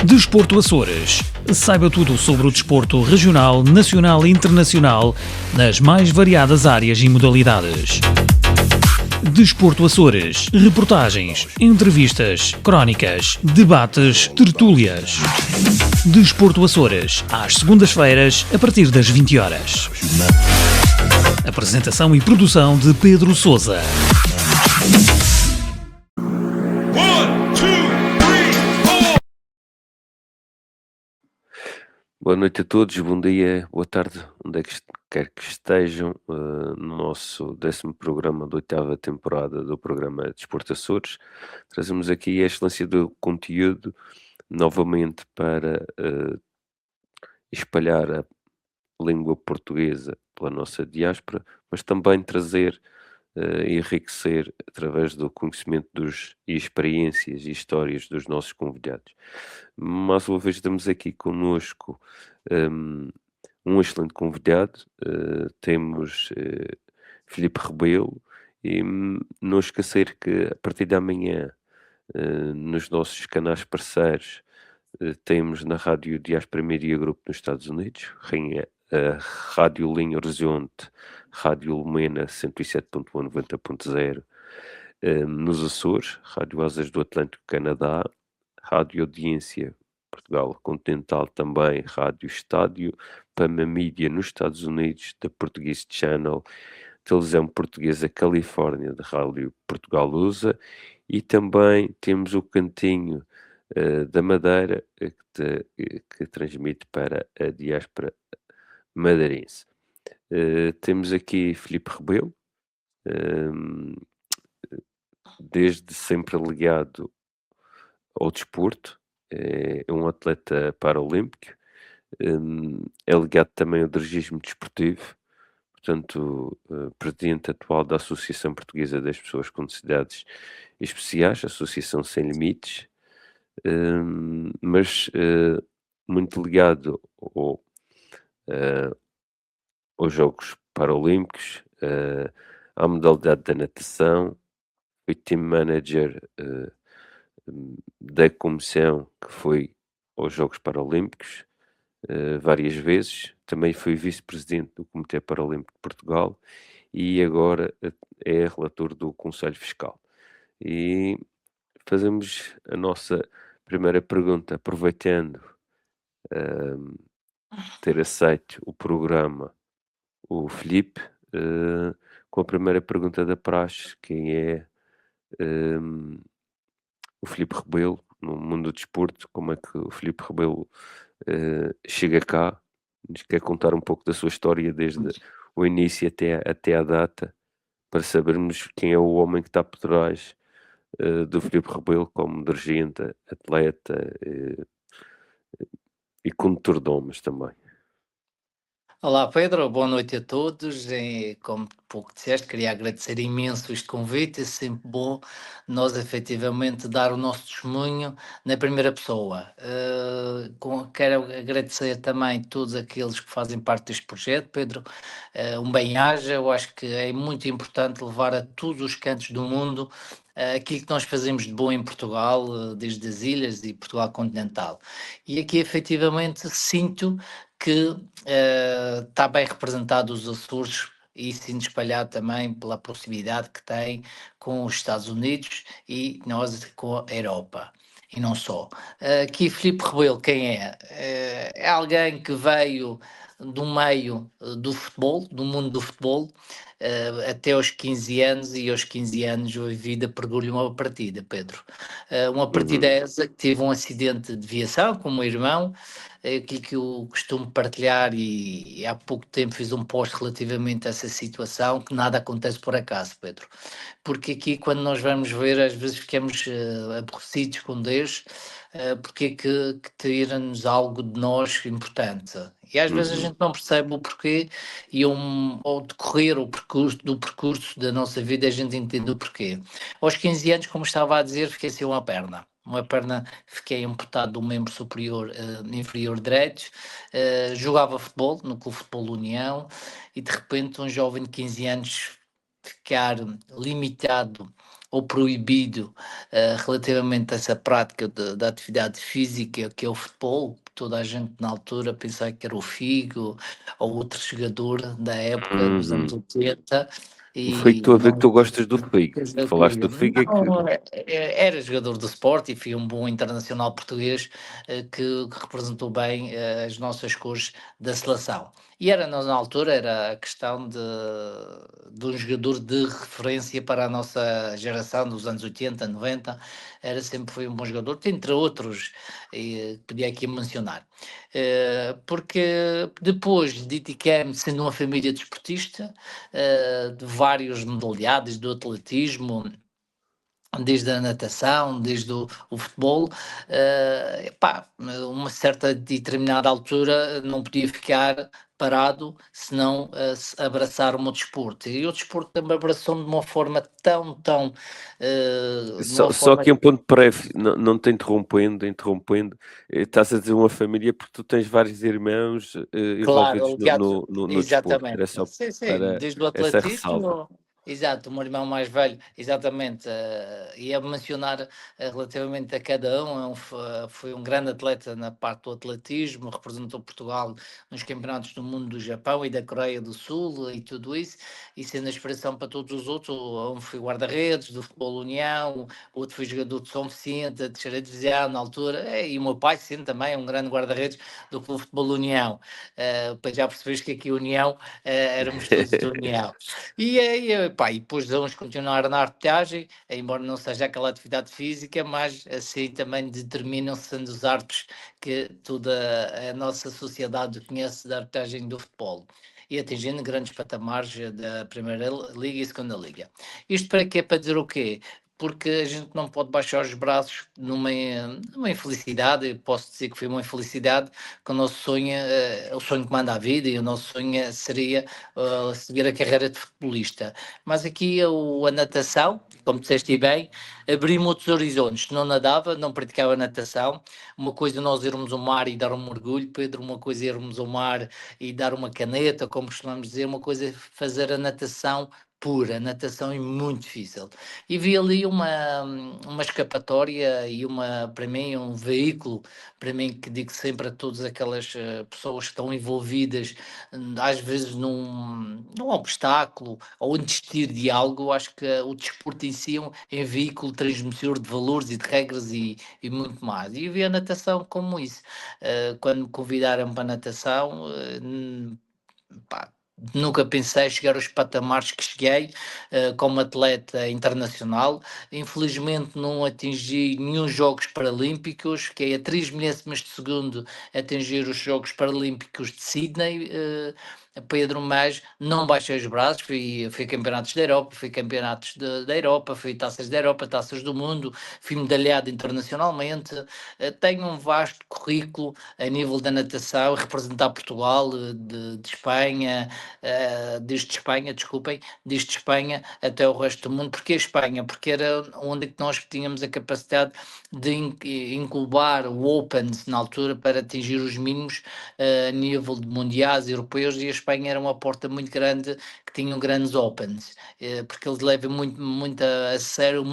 Desporto Açores. Saiba tudo sobre o desporto regional, nacional e internacional nas mais variadas áreas e modalidades. Desporto Açores. Reportagens, entrevistas, crónicas, debates, tertúlias. Desporto Açores. Às segundas-feiras, a partir das 20 horas. Apresentação e produção de Pedro Sousa. Boa noite a todos, bom dia, boa tarde, onde é que quer que estejam, no nosso 10º programa da 8ª temporada do programa Desporto Açores. Trazemos aqui a excelência do conteúdo novamente para espalhar a língua portuguesa pela nossa diáspora, mas também trazer e enriquecer através do conhecimento e experiências e histórias dos nossos convidados. Mais uma vez estamos aqui conosco um excelente convidado, temos Filipe Rebelo e não esquecer que a partir de amanhã nos nossos canais parceiros temos na Rádio Diaspora Media Group nos Estados Unidos, a Rádio Linha Horizonte, Rádio Lumena 107.1, 90.0, nos Açores, Rádio Asas do Atlântico, Canadá, Rádio Audiência Portugal Continental também, Rádio Estádio, Pama Mídia nos Estados Unidos, da Portuguese Channel, Televisão Portuguesa Califórnia, da Rádio Portugal USA, e também temos o Cantinho da Madeira, que transmite para a diáspora madeirense. Temos aqui Filipe Rebelo, desde sempre ligado ao desporto, é um atleta paralímpico, é ligado também ao dirigismo desportivo, portanto, presidente atual da Associação Portuguesa das Pessoas com Necessidades Especiais, Associação Sem Limites, mas muito ligado aos Jogos Paralímpicos, à modalidade da natação, foi team manager da comissão que foi aos Jogos Paralímpicos várias vezes, também foi vice-presidente do Comitê Paralímpico de Portugal e agora é relator do Conselho Fiscal. E fazemos a nossa primeira pergunta, aproveitando ter aceito o programa, o Filipe, com a primeira pergunta da praxe: quem é o Filipe Rebelo no mundo do desporto? Como é que o Filipe Rebelo chega cá? Nos quer contar um pouco da sua história desde o início até à data, para sabermos quem é o homem que está por trás do Filipe Rebelo como dirigente, atleta e condutor de homens também. Olá Pedro, boa noite a todos. Como pouco disseste, queria agradecer imenso este convite. É sempre bom nós efetivamente dar o nosso testemunho na primeira pessoa. Quero agradecer também a todos aqueles que fazem parte deste projeto, Pedro. Um bem-aja. Eu acho que é muito importante levar a todos os cantos do mundo aquilo que nós fazemos de bom em Portugal, desde as ilhas e Portugal continental. E aqui efetivamente sinto que está bem representado os Açores e sendo espalhado também pela proximidade que tem com os Estados Unidos e nós com a Europa. E não só. Aqui Filipe Rebelo, quem é? É alguém que veio do meio do futebol, do mundo do futebol, até aos 15 anos, e aos 15 anos a vida perdeu-lhe uma partida, Pedro. Uma partida essa que teve um acidente de viação com o meu irmão, aquilo que eu costumo partilhar, e há pouco tempo fiz um post relativamente a essa situação, que nada acontece por acaso, Pedro. Porque aqui quando nós vamos ver, às vezes ficamos aborrecidos com Deus, porque é que tira-nos algo de nós importante. E às vezes a gente não percebe o porquê, e ao decorrer do percurso da nossa vida a gente entende o porquê. Aos 15 anos, como estava a dizer, fiquei sem uma perna. Fiquei amputado do membro superior, inferior direito, jogava futebol no Clube Futebol União, e de repente um jovem de 15 anos ficar limitado ou proibido relativamente a essa prática da atividade física que é o futebol. Toda a gente na altura pensava que era o Figo ou outro jogador da época dos anos Uhum. 80 Foi que e estou a ver que não. tu gostas do Figo. Tu falaste do Figo, é que Não, era jogador do Sport e foi um bom internacional português que representou bem as nossas cores da seleção. E era, na altura, era a questão de um jogador de referência para a nossa geração dos anos 80, 90, sempre foi um bom jogador, entre outros, podia aqui mencionar. Porque depois dediquei-me, sendo uma família desportista, de vários modalidades do atletismo, desde a natação, desde o futebol, uma certa determinada altura não podia ficar parado se não se abraçar o meu desporto. E o desporto também abraçou-me de uma forma tão, de uma só forma. aqui um ponto breve, não te interrompendo, estás a dizer uma família porque tu tens vários irmãos Claro, envolvidos aliado, no desporto. exatamente. Era só Sim, sim, para desde o essa ressalva. atletismo, exato, o meu irmão mais velho, exatamente, ia mencionar relativamente a cada um, foi um grande atleta na parte do atletismo, representou Portugal nos campeonatos do mundo do Japão e da Coreia do Sul e tudo isso, e sendo a inspiração para todos os outros, um foi guarda-redes do Futebol União, o outro foi jogador de São Vicente, da terceira divisão na altura, e o meu pai sendo também um grande guarda-redes do Clube Futebol União. Para já percebes que aqui a União, éramos todos de União. E aí, pá, e depois vamos continuar na artesagem, embora não seja aquela atividade física, mas assim também determinam-se os artes que toda a nossa sociedade conhece da artesagem do futebol. E atingindo grandes patamares da Primeira Liga e Segunda Liga. Isto para quê? Para dizer o quê? Porque a gente não pode baixar os braços numa infelicidade, eu posso dizer que foi uma infelicidade, que o nosso sonho, o sonho que manda a vida, e o nosso sonho seria seguir a carreira de futebolista. Mas aqui a natação, como disseste bem, abriu-me outros horizontes. Não nadava, não praticava natação. Uma coisa é nós irmos ao mar e dar um mergulho, Pedro, uma coisa é irmos ao mar e dar uma caneta, como costumamos dizer, uma coisa é fazer a natação pura, a natação é muito difícil. E vi ali uma escapatória e para mim, um veículo, para mim, que digo sempre a todas aquelas pessoas que estão envolvidas, às vezes num obstáculo ou em desistir de algo. Acho que o desporto em si é um veículo transmissor de valores e de regras e muito mais. E eu vi a natação como isso. Quando me convidaram para a natação, pá, nunca pensei chegar aos patamares que cheguei como atleta internacional. Infelizmente não atingi nenhum Jogos Paralímpicos, fiquei a 3 milésimas de segundo a atingir os Jogos Paralímpicos de Sydney. Pedro, mas não baixei os braços, fui a campeonatos da Europa, fui campeonatos da Europa, fui taças da Europa, taças do mundo, fui medalhado internacionalmente, tenho um vasto currículo a nível da natação, representar Portugal de Espanha, desde Espanha, desculpem, desde Espanha até o resto do mundo. Porquê Espanha? Porque era onde é que nós tínhamos a capacidade de inclubar o Opens na altura para atingir os mínimos a nível de mundiais europeus, e a Espanha era uma porta muito grande que tinham grandes Opens, porque eles levam muito a sério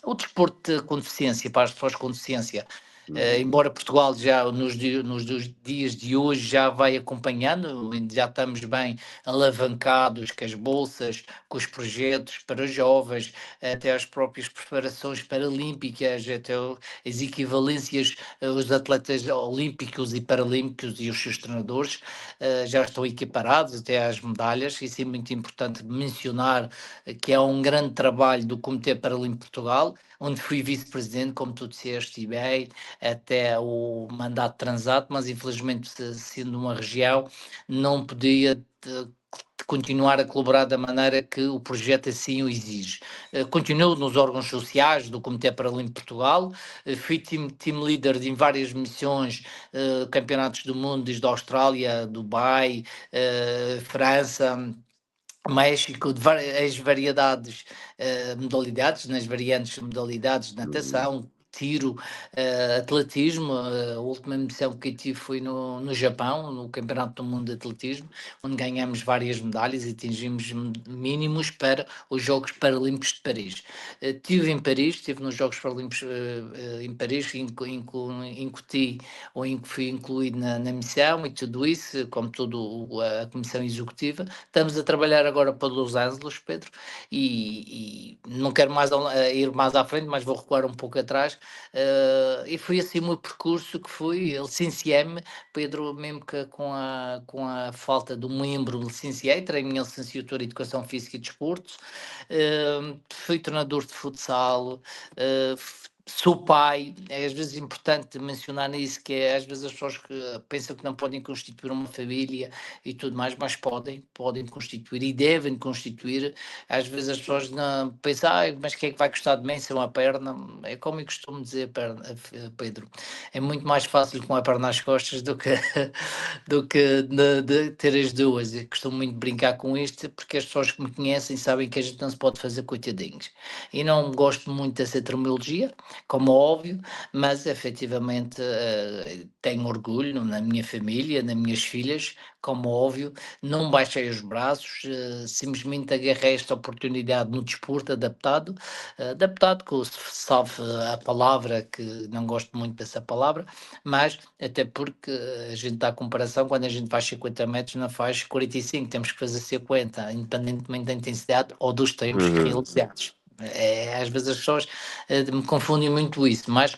o desporto com deficiência, para as pessoas com deficiência. Embora Portugal já nos dias de hoje já vai acompanhando, já estamos bem alavancados com as bolsas, com os projetos para jovens, até as próprias preparações paralímpicas, até as equivalências, os atletas olímpicos e paralímpicos e os seus treinadores já estão equiparados até às medalhas. Isso é muito importante mencionar, que é um grande trabalho do Comitê Paralímpico de Portugal, onde fui vice-presidente, como tu disseste bem, até o mandato transato, mas infelizmente, sendo uma região, não podia continuar a colaborar da maneira que o projeto assim o exige. Continuo nos órgãos sociais do Comitê Paralímpico de Portugal, fui team leader em várias missões, campeonatos do mundo, desde a Austrália, Dubai, França, México, as variedades, modalidades, nas variantes modalidades de natação, tiro, atletismo. A última missão que eu tive foi no Japão, no Campeonato do Mundo de Atletismo, onde ganhamos várias medalhas e atingimos mínimos para os Jogos Paralímpicos de Paris. Estive em Paris, estive nos Jogos Paralímpicos em Paris, incuti ou fui incluído na missão e tudo isso, como toda a Comissão Executiva. Estamos a trabalhar agora para Los Angeles, Pedro, e não quero mais ir mais à frente, mas vou recuar um pouco atrás. E foi assim o meu percurso que fui, licenciei-me, Pedro, mesmo que com a falta de um membro, licenciei, terei a minha licenciatura em Educação Física e Desporto, fui treinador de futsal, sou pai. É às vezes importante mencionar nisso, que é às vezes as pessoas que pensam que não podem constituir uma família e tudo mais, mas podem constituir e devem constituir. Às vezes as pessoas não pensam, mas quem é que vai gostar de mim se é uma perna? É como eu costumo dizer, Pedro, é muito mais fácil com a perna nas costas do que, do que de ter as duas. Eu costumo muito brincar com isto, porque as pessoas que me conhecem sabem que a gente não se pode fazer coitadinhos. E não gosto muito dessa terminologia, como óbvio, mas efetivamente tenho orgulho na minha família, nas minhas filhas, como óbvio, não baixei os braços, simplesmente agarrei esta oportunidade no desporto adaptado, que salve a palavra, que não gosto muito dessa palavra, mas até porque a gente dá comparação, quando a gente faz 50 metros não faz 45, temos que fazer 50, independentemente da intensidade ou dos tempos realizados. Às vezes as pessoas me confundem muito isso, mas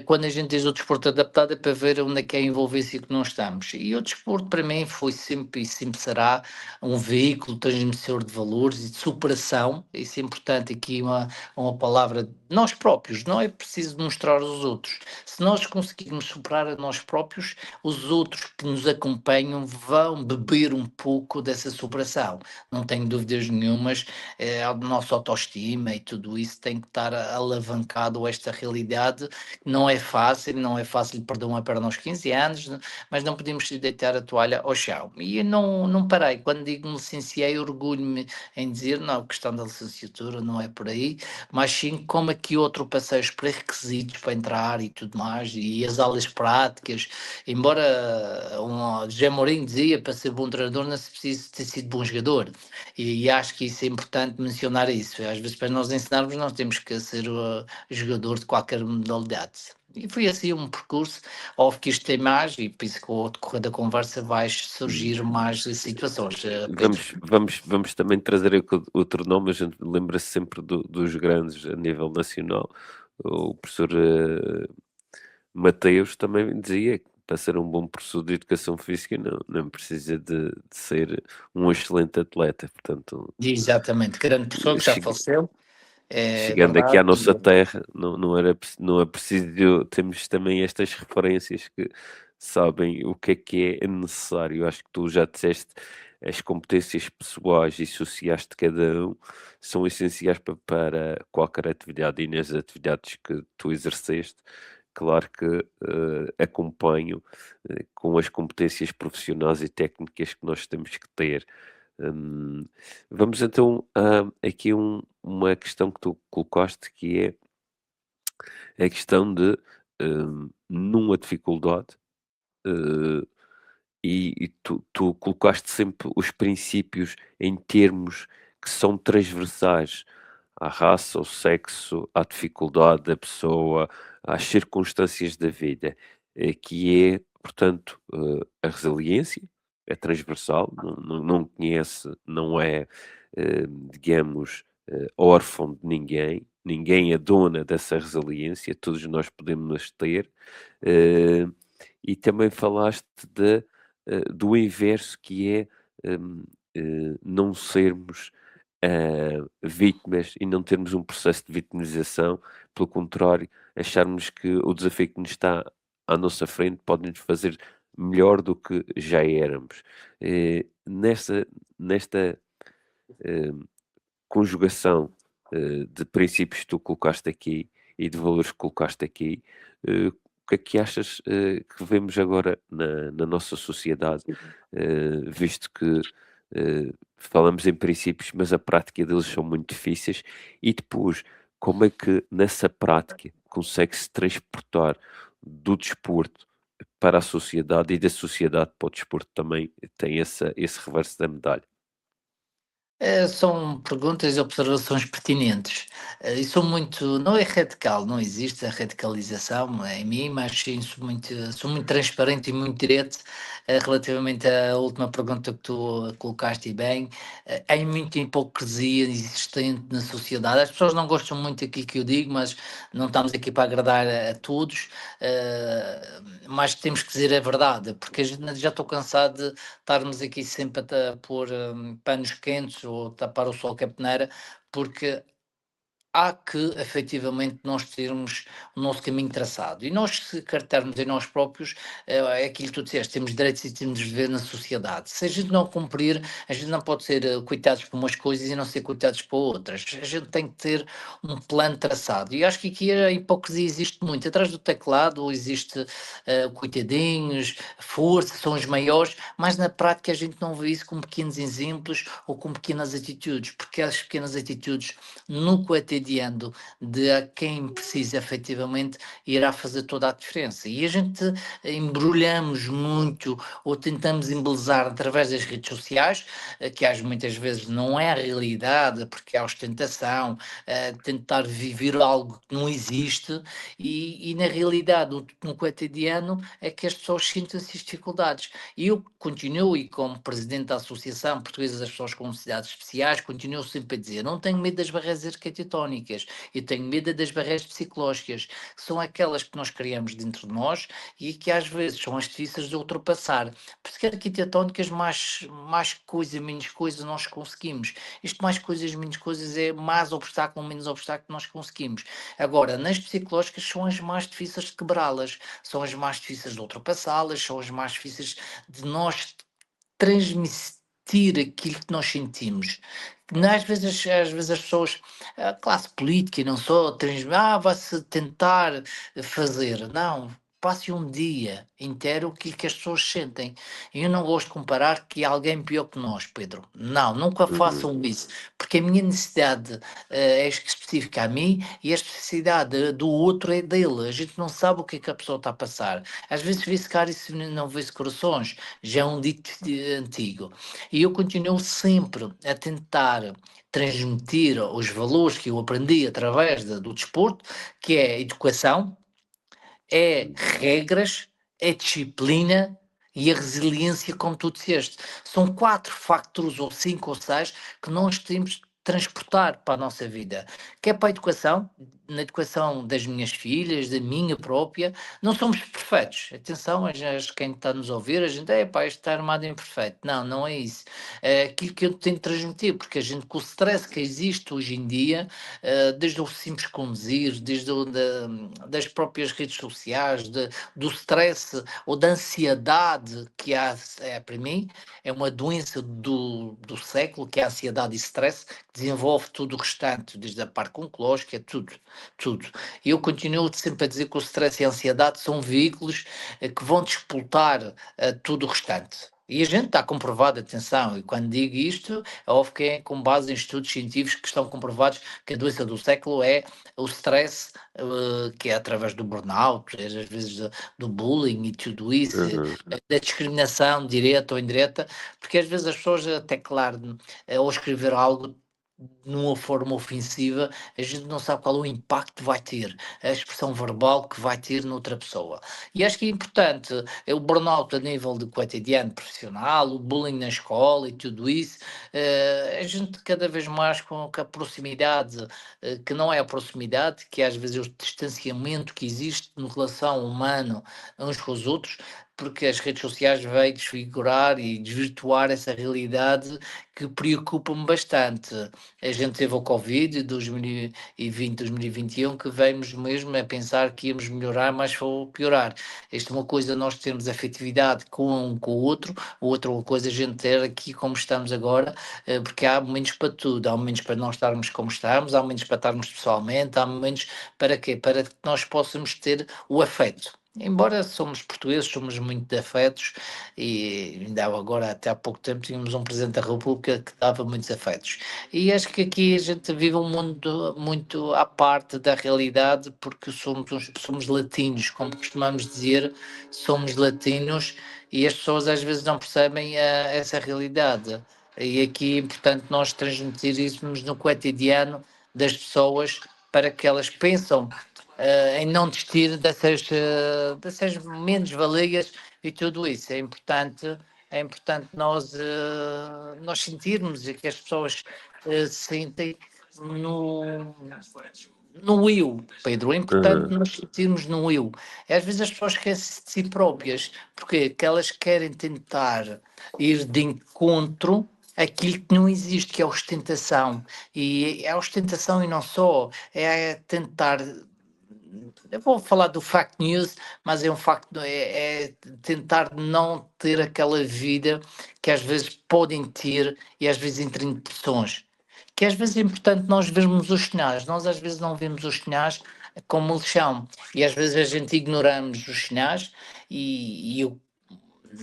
quando a gente diz o desporto adaptado é para ver onde é que é a envolvência que nós estamos. E o desporto para mim foi sempre e sempre será um veículo transmissor de valores e de superação. Isso é importante aqui, uma palavra de nós próprios, não é preciso mostrar aos outros. Se nós conseguirmos superar a nós próprios, os outros que nos acompanham vão beber um pouco dessa superação. Não tenho dúvidas nenhumas, a nossa autoestima e tudo isso tem que estar alavancado a esta realidade. Não é fácil perder uma perna aos 15 anos, mas não podemos deitar a toalha ao chão. E eu não parei. Quando digo me licenciei, orgulho-me em dizer, não, a questão da licenciatura não é por aí, mas sim como é que eu ultrapassei os pré-requisitos para entrar e tudo mais, e as aulas práticas. Embora José Mourinho dizia, para ser bom treinador não se precisa ter sido bom jogador. E acho que isso é importante mencionar isso. Às vezes, para nós ensinarmos, nós temos que ser jogador de qualquer modalidade. E foi assim um percurso. Óbvio que isto tem mais, e por isso que ao decorrer da conversa vai surgir mais situações. Pedro. Vamos também trazer aqui outro nome, a gente lembra-se sempre dos grandes a nível nacional. O professor Mateus também dizia que para ser um bom professor de educação física não precisa de ser um excelente atleta, portanto, Exatamente, grande pessoa que já faleceu. É chegando aqui à verdade. nossa terra, não é preciso termos também estas referências que sabem o que é necessário. Acho que tu já disseste, as competências pessoais e sociais de cada um são essenciais para qualquer atividade, e nas atividades que tu exerceste, claro que acompanho com as competências profissionais e técnicas que nós temos que ter. Vamos então aqui uma questão que tu colocaste, que é a questão de numa dificuldade, eh, e tu colocaste sempre os princípios em termos que são transversais à raça, ao sexo, à dificuldade da pessoa, às circunstâncias da vida, que é, portanto, a resiliência, é transversal, não conhece, não é, digamos, órfão de ninguém, ninguém é dona dessa resiliência, todos nós podemos ter, eh, e também falaste do inverso, que é não sermos vítimas e não termos um processo de vitimização, pelo contrário, acharmos que o desafio que nos está à nossa frente pode nos fazer melhor do que já éramos. Nesta eh, conjugação de princípios que tu colocaste aqui e de valores que colocaste aqui, o que é que achas que vemos agora na nossa sociedade, visto que falamos em princípios, mas a prática deles são muito difíceis, e depois, como é que nessa prática consegue-se transportar do desporto para a sociedade e da sociedade para o desporto também tem esse reverso da medalha. São perguntas e observações pertinentes. E sou muito, não é radical, não existe a radicalização em mim, mas sim sou muito transparente e muito direto relativamente à última pergunta que tu colocaste e bem. Há muita hipocrisia existente na sociedade. As pessoas não gostam muito daquilo que eu digo, mas não estamos aqui para agradar a todos. Mas temos que dizer a verdade, porque a gente, já estou cansado de estarmos aqui sempre a pôr panos quentes ou tapar o sol com a peneira, porque há que efetivamente nós termos o nosso caminho traçado. E nós, se carregarmos em nós próprios, é aquilo que tu disseste, temos direitos e temos dever na sociedade. Se a gente não cumprir, a gente não pode ser coitados por umas coisas e não ser coitados por outras. A gente tem que ter um plano traçado. E acho que aqui a hipocrisia existe muito. Atrás do teclado existe coitadinhos, força, são os maiores, mas na prática a gente não vê isso com pequenos exemplos ou com pequenas atitudes, porque as pequenas atitudes no cotidiano de a quem precisa efetivamente irá fazer toda a diferença. E a gente embrulhamos muito ou tentamos embelezar através das redes sociais, que às muitas vezes não é a realidade, porque há ostentação, tentar viver algo que não existe, e na realidade, no cotidiano, é que as pessoas sentem-se dificuldades. E eu continuo, e como presidente da Associação Portuguesa das Pessoas com Necessidades Especiais, continuo sempre a dizer, não tenho medo das barreiras arquitetónicas, eu tenho medo das barreiras psicológicas, que são aquelas que nós criamos dentro de nós e que às vezes são as difíceis de ultrapassar. Porque arquitetónicas, mais coisa, menos coisa, nós conseguimos. Isto mais coisas, menos coisas, é mais obstáculo, menos obstáculo que nós conseguimos. Agora, nas psicológicas são as mais difíceis de quebrá-las, são as mais difíceis de ultrapassá-las, são as mais difíceis de nós transmitir aquilo que nós sentimos. Às vezes as pessoas, a classe política e não só, vai-se tentar fazer. Não, passe um dia inteiro aquilo que as pessoas sentem. E eu não gosto de comparar que há alguém pior que nós, Pedro. Não, nunca Uhum, façam isso, porque a minha necessidade é específica a mim e a especificidade do outro é dele. A gente não sabe o que a pessoa está a passar. Às vezes vê-se caras e não vê-se corações, já é um dito antigo. E eu continuo sempre a tentar transmitir os valores que eu aprendi através do desporto, que é educação, é uhum, regras, é disciplina e a resiliência, como tu disseste. São 4 factores, ou 5 ou 6, que nós temos de transportar para a nossa vida. Que é para a educação, na educação das minhas filhas, da minha própria, não somos perfeitos. Atenção, quem está a nos ouvir, a gente, pá, isto está armado imperfeito. Não, não é isso. É aquilo que eu tento transmitir, porque a gente, com o stress que existe hoje em dia, desde o simples conduzir, das próprias redes sociais, do stress ou da ansiedade que há, para mim, é uma doença do século, que é a ansiedade e stress, que desenvolve tudo o restante, desde a parte oncológica, tudo, tudo. E eu continuo sempre a dizer que o stress e a ansiedade são veículos que vão disputar tudo o restante. E a gente está comprovado, atenção, e quando digo isto, é óbvio que é com base em estudos científicos que estão comprovados que a doença do século é o stress, que é através do burnout, às vezes do bullying e tudo isso, uhum, da discriminação direta ou indireta, porque às vezes as pessoas, até claro, ao escrever algo numa forma ofensiva, a gente não sabe qual o impacto vai ter, a expressão verbal que vai ter noutra pessoa. E acho que é importante, o burnout a nível de cotidiano profissional, o bullying na escola e tudo isso, a gente cada vez mais com a proximidade, que não é a proximidade, que às vezes é o distanciamento que existe na relação humana uns com os outros, porque as redes sociais veio desfigurar e desvirtuar essa realidade que preocupa-me bastante. A gente teve o Covid de 2020, 2021, que veio-nos mesmo a pensar que íamos melhorar, mas foi piorar. Isto é uma coisa, nós termos afetividade com um com o outro, outra coisa a gente ter aqui como estamos agora, porque há momentos para tudo, há momentos para nós estarmos como estamos, há momentos para estarmos pessoalmente, há momentos para quê? Para que nós possamos ter o afeto. Embora somos portugueses, somos muito de afetos e ainda agora, até há pouco tempo, tínhamos um Presidente da República que dava muitos afetos. E acho que aqui a gente vive um mundo muito à parte da realidade porque somos latinos, como costumamos dizer, somos latinos e as pessoas às vezes não percebem essa realidade. E aqui é importante nós transmitirmos no cotidiano das pessoas para que elas pensam em não desistir dessas menos-valias e tudo isso. É importante nós sentirmos e que as pessoas sentem no, no eu, Pedro. É importante Aham. nós sentirmos no eu. E às vezes as pessoas esquecem de si próprias, porque que elas querem tentar ir de encontro àquilo que não existe, que é a ostentação. E a ostentação e não só, é tentar. Eu vou falar do fact news, mas é um facto, é tentar não ter aquela vida que às vezes podem ter e às vezes entram em depressões. Que às vezes é importante nós vermos os sinais, nós às vezes não vemos os sinais como eles são, e às vezes a gente ignoramos os sinais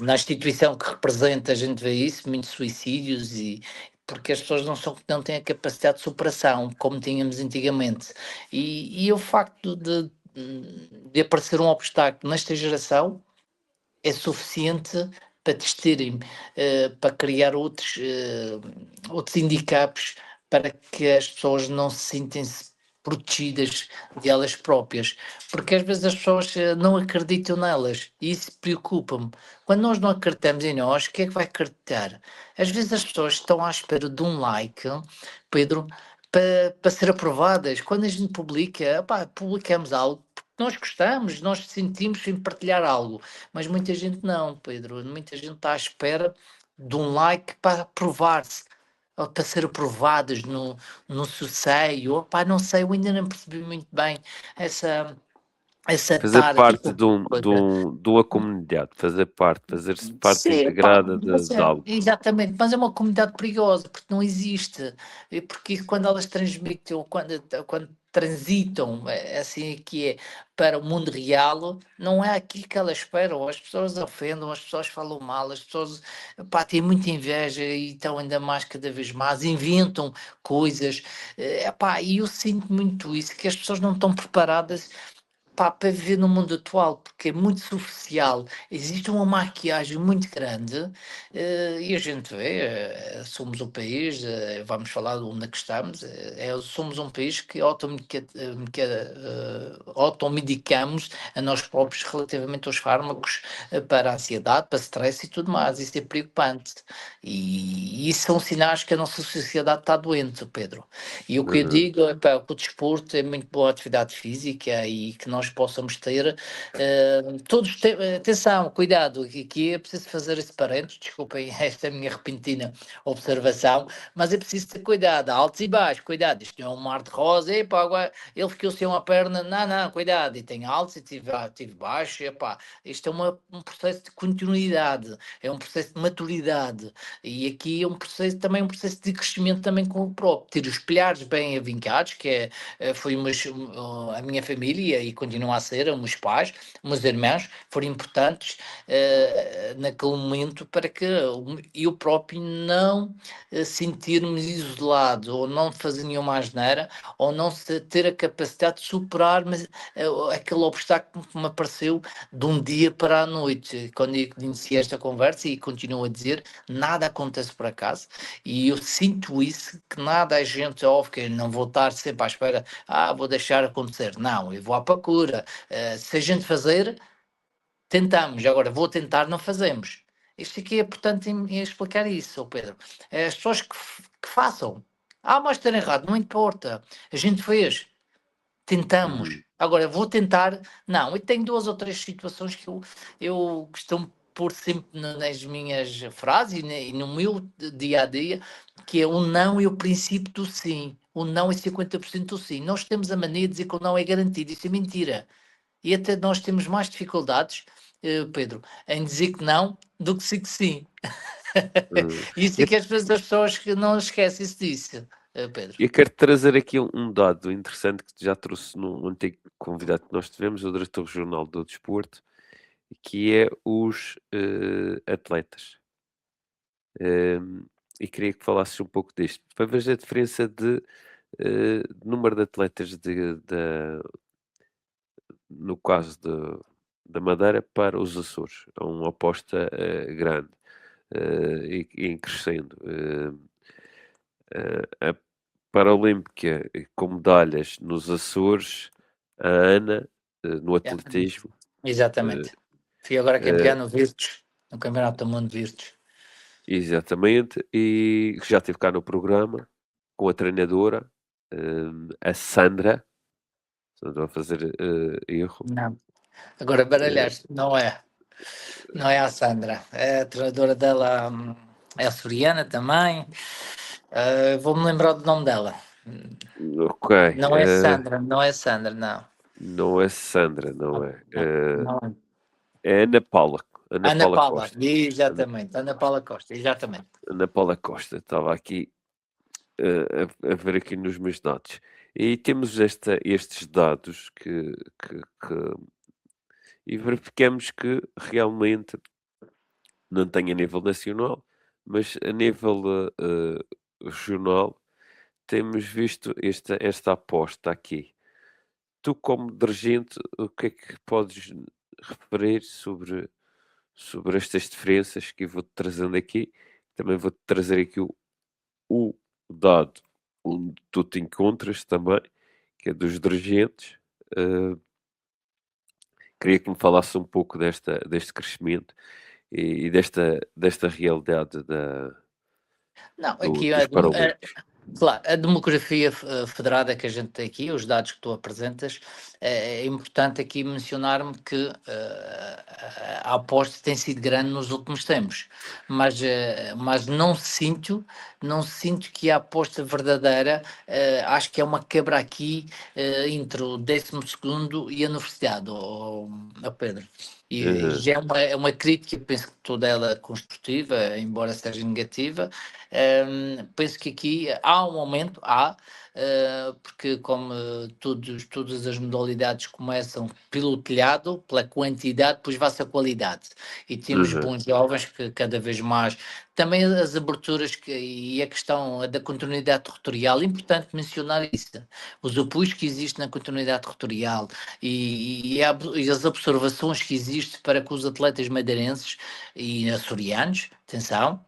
na instituição que representa a gente vê isso, muitos suicídios e porque as pessoas não têm a capacidade de superação como tínhamos antigamente. E o facto de aparecer um obstáculo nesta geração é suficiente para testarem, para criar outros handicaps para que as pessoas não se sintem-se protegidas de elas próprias, porque às vezes as pessoas não acreditam nelas e isso preocupa-me. Quando nós não acreditamos em nós, o que é que vai acreditar? Às vezes as pessoas estão à espera de um like, Pedro, para ser aprovadas. Quando a gente publica, opá, publicamos algo porque nós gostamos, nós sentimos em partilhar algo. Mas muita gente não, Pedro. Muita gente está à espera de um like para aprovar-se, ou para ser aprovadas no seio. Opá, não sei, eu ainda não percebi muito bem essa, essa Fazer tara de parte coisa. de uma comunidade, fazer-se parte Sim, pá, integrada de algo. exatamente, mas é uma comunidade perigosa porque não existe. E porque quando elas transmitem, ou quando transitam, assim que é, para o mundo real, não é aquilo que elas esperam. As pessoas ofendem, as pessoas falam mal, as pessoas, pá, têm muita inveja e estão ainda mais cada vez mais, inventam coisas. Pá, e eu sinto muito isso, que as pessoas não estão preparadas, pá, para viver no mundo atual, porque é muito superficial, existe uma maquiagem muito grande, e a gente vê, somos um país, vamos falar de onde é que estamos, somos um país que automedicamos a nós próprios relativamente aos fármacos para a ansiedade, para stress e tudo mais, isso é preocupante, e isso são sinais que a nossa sociedade está doente, Pedro. E o que eu Uhum. digo é pá, que o desporto é muito boa atividade física e que nós possamos ter, atenção, cuidado, que é preciso fazer esse parênteses, desculpem esta minha repentina observação, mas é preciso ter cuidado, altos e baixos, cuidado, isto não é um mar de rosa, epá, agora ele ficou sem uma perna, não, cuidado, e tem altos e tive baixos, epá, isto é um processo de continuidade, é um processo de maturidade, e aqui é também um processo de crescimento também com o próprio, ter os pilares bem avincados, foi a minha família e continua a ser, os meus pais, os meus irmãos, foram importantes naquele momento para que eu próprio não sentir-me isolado, ou não fazer nenhuma asneira, ou não ter a capacidade de superar aquele obstáculo que me apareceu de um dia para a noite. Quando eu iniciei esta conversa e continuo a dizer, nada acontece por acaso, e eu sinto isso, que nada a gente, óbvio que eu não vou estar sempre à espera, vou deixar acontecer. Não, eu vou à procura. Se a gente fazer, tentamos. Agora, vou tentar, não fazemos. Isto aqui é importante em explicar isso, Pedro. As pessoas que façam. Mas ter errado, não importa. A gente fez. Tentamos. Uhum. Agora, vou tentar. Não, e tenho duas ou três situações que eu costumo pôr sempre nas minhas frases e no meu dia a dia, que é o não e o princípio do sim. O não é 50% do sim. Nós temos a mania de dizer que o não é garantido. Isso é mentira. E até nós temos mais dificuldades, Pedro, em dizer que não do que dizer que sim. Uhum. Isso é que às vezes as pessoas que não esquecem-se disso. Pedro? Eu quero trazer aqui um dado interessante que já trouxe num antigo convidado que nós tivemos, o diretor regional do desporto, que é os atletas. E queria que falasses um pouco disto, para ver a diferença de número de atletas no caso da Madeira para os Açores. É uma aposta grande e em crescendo. A Paralímpica com medalhas nos Açores, a Ana, no Yeah. atletismo. Exatamente. Fui agora campeão no Virtus, no Campeonato do Mundo Virtus. Exatamente, e já esteve cá no programa com a treinadora, a Sandra, se não estou a fazer erro. Não. Agora baralhaste, não é. Não é a Sandra. É a treinadora dela, é açoriana também. Vou-me lembrar do nome dela. Ok, Não é Sandra, não é Sandra, não. não é Sandra, não é. Não é. É Ana Paula, Ana Ana Paula Paula, Costa. exatamente. Ana Paula Costa, exatamente. Ana Paula Costa, estava aqui a ver aqui nos meus dados. E temos estes dados e verificamos que realmente não tem a nível nacional, mas a nível regional temos visto esta aposta aqui. Tu, como dirigente, o que é que podes referir sobre estas diferenças que eu vou-te trazendo aqui? Também vou-te trazer aqui o dado onde tu te encontras também, que é dos dirigentes. Queria que me falasse um pouco deste crescimento e desta realidade Não, aqui dos Paralímpicos. claro, a demografia federada que a gente tem aqui, os dados que tu apresentas, é importante aqui mencionar-me que a aposta tem sido grande nos últimos tempos, mas não sinto que a aposta verdadeira, acho que é uma quebra aqui entre o 12º e a universidade, Pedro. E Aham, já é uma crítica, penso que toda ela construtiva, embora seja negativa. Penso que aqui há um aumento, porque como todas as modalidades começam pelo telhado, pela quantidade, depois vai-se a qualidade. E temos aham, bons jovens que cada vez mais. Também as aberturas e a questão da continuidade territorial, é importante mencionar isso. Os apoios que existem na continuidade territorial e as observações que existem para que os atletas madeirenses e açorianos, atenção,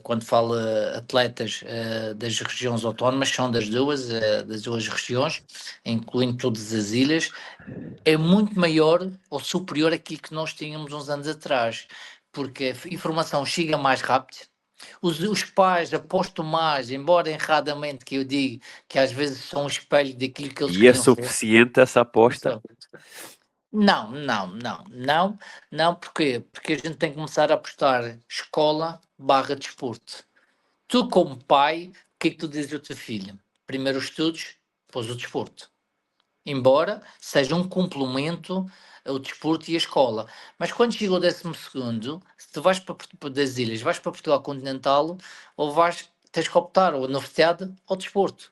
quando falo atletas das regiões autónomas, são das duas regiões, incluindo todas as ilhas, é muito maior ou superior àquilo que nós tínhamos uns anos atrás, porque a informação chega mais rápido. Os pais apostam mais, embora erradamente que eu digo que às vezes são um espelho daquilo que eles E é queriam ser. suficiente essa aposta? Não, porquê? Porque a gente tem que começar a apostar escola/desporto. Tu, como pai, o que é que tu dizes ao teu filho? Primeiro os estudos, depois o desporto. Embora seja um complemento ao desporto e a escola. Mas quando chega o 12º, se tu vais para das ilhas, vais para Portugal continental, ou tens que optar ou a universidade ou desporto.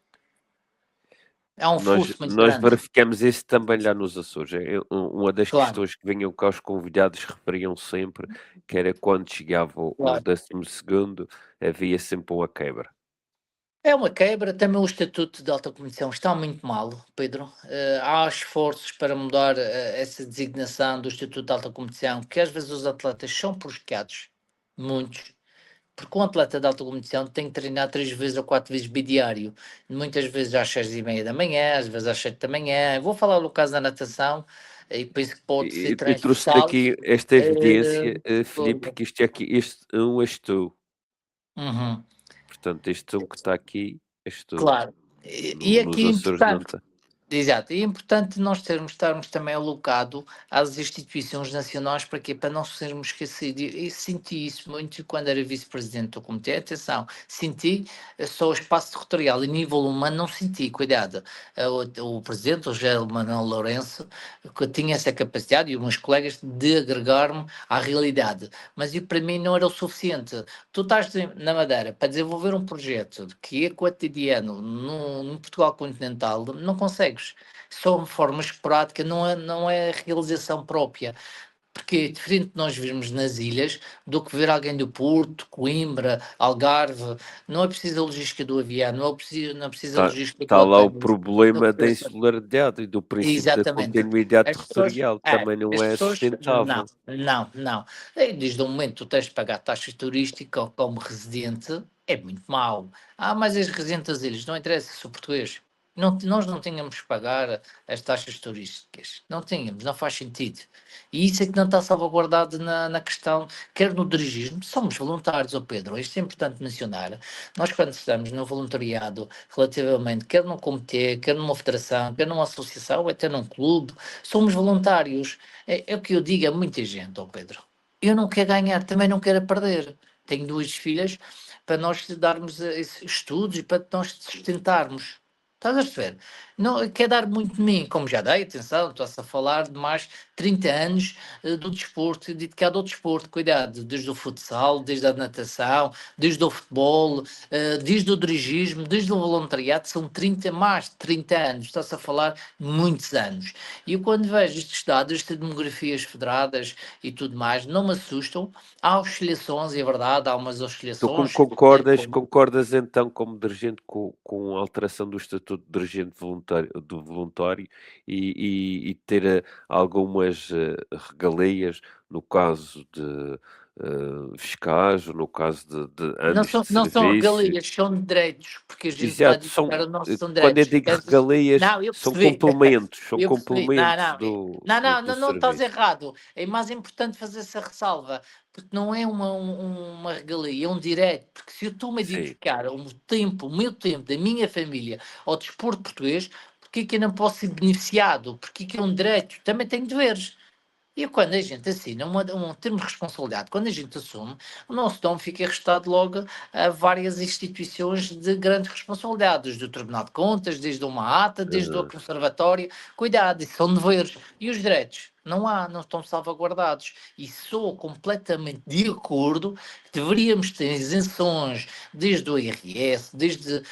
É um Nós, fosso muito nós grande. verificamos isso também lá nos Açores. Uma das Claro, questões que vinham cá os convidados referiam sempre que era quando chegava o claro. 12º, havia sempre uma quebra. É uma quebra, também o Estatuto de Alta Comissão está muito mal, Pedro. Há esforços para mudar essa designação do Estatuto de Alta Comissão, que às vezes os atletas são prejudicados, muitos, porque um atleta de alta competição tem que treinar 3 vezes ou 4 vezes bidiário, muitas vezes às 6h30 da manhã, às vezes às 7 da manhã. Vou falar no caso da natação, e penso que pode ser Eu trouxe-te transversal. aqui esta Eh, evidência, Filipe, que isto é aqui, este és tu. uhum, Portanto, este que está aqui és tu. claro. E aqui Nos é Açores não importante. está. Exato, e é importante nós estarmos também alocado às instituições nacionais para quê? Para não sermos esquecidos. E senti isso muito quando era vice-presidente do comitê. Atenção, senti só o espaço territorial e nível humano não senti, cuidado. O presidente, o José Manuel Lourenço, que tinha essa capacidade e os meus colegas de agregar-me à realidade. Mas e para mim não era o suficiente. Tu estás na Madeira para desenvolver um projeto que é cotidiano no Portugal continental, não consegues. Só de forma esporádica, não é realização própria. Porque é diferente de nós virmos nas ilhas do que ver alguém do Porto, Coimbra, Algarve. Não é preciso a logística do avião, não é preciso a logística do Está lá o hotel. problema da insularidade e do princípio da Exatamente. continuidade As pessoas, territorial, também não as é pessoas, não, sustentável. não, não. Desde o momento que tu tens de pagar taxa turística como residente, é muito mau. Mas as residentes das ilhas, não interessa se o português. Não, nós não tínhamos que pagar as taxas turísticas. Não tínhamos, não faz sentido. E isso é que não está salvaguardado na questão, quer no dirigismo, somos voluntários, ó Pedro, isto é importante mencionar. Nós, quando estamos no voluntariado, relativamente, quer num comitê, quer numa federação, quer numa associação, ou até num clube, somos voluntários. É o que eu digo a muita gente, ó Pedro. Eu não quero ganhar, também não quero perder. Tenho duas filhas para nós darmos esses estudos e para nós sustentarmos. Estás a perceber? Não, quer dar muito de mim, como já dei, atenção, estou-se a falar de mais 30 anos do desporto, dedicado ao desporto, cuidado, desde o futsal, desde a natação, desde o futebol, desde o dirigismo, desde o voluntariado, são 30, mais de 30 anos, está-se a falar muitos anos. E eu quando vejo estes dados, estas demografias federadas e tudo mais, não me assustam. Há oscilações, é verdade, há umas Tu oscilações com o concordas, tempo. concordas então como dirigente com a alteração do estatuto de dirigente voluntário, do voluntário e ter algumas regalias no caso de fiscais, ou no caso de Não anos são, de não são serviço? regalias, são direitos, porque a gente está a Exato, dizer, não são quando eu direitos. digo regalias, Não, eu são percebi, complementos, são eu percebi. Não, complementos não, do não estás serviço. errado. É mais importante fazer essa ressalva, porque não é uma regalia, é um direito. Porque se eu estou-me a Sim. dedicar o meu tempo, da minha família, ao desporto português, porque é que eu não posso ser beneficiado? Porque é que é um direito? Também tenho deveres. E quando a gente assina um termo de responsabilidade, quando a gente assume, o nosso nome fica registado logo a várias instituições de grande responsabilidade, desde o Tribunal de Contas, desde uma ata, desde o Aham. Conservatório. Cuidado, isso são deveres. E os direitos? Não há, não estão salvaguardados. E sou completamente de acordo que deveríamos ter isenções, desde o IRS, desde de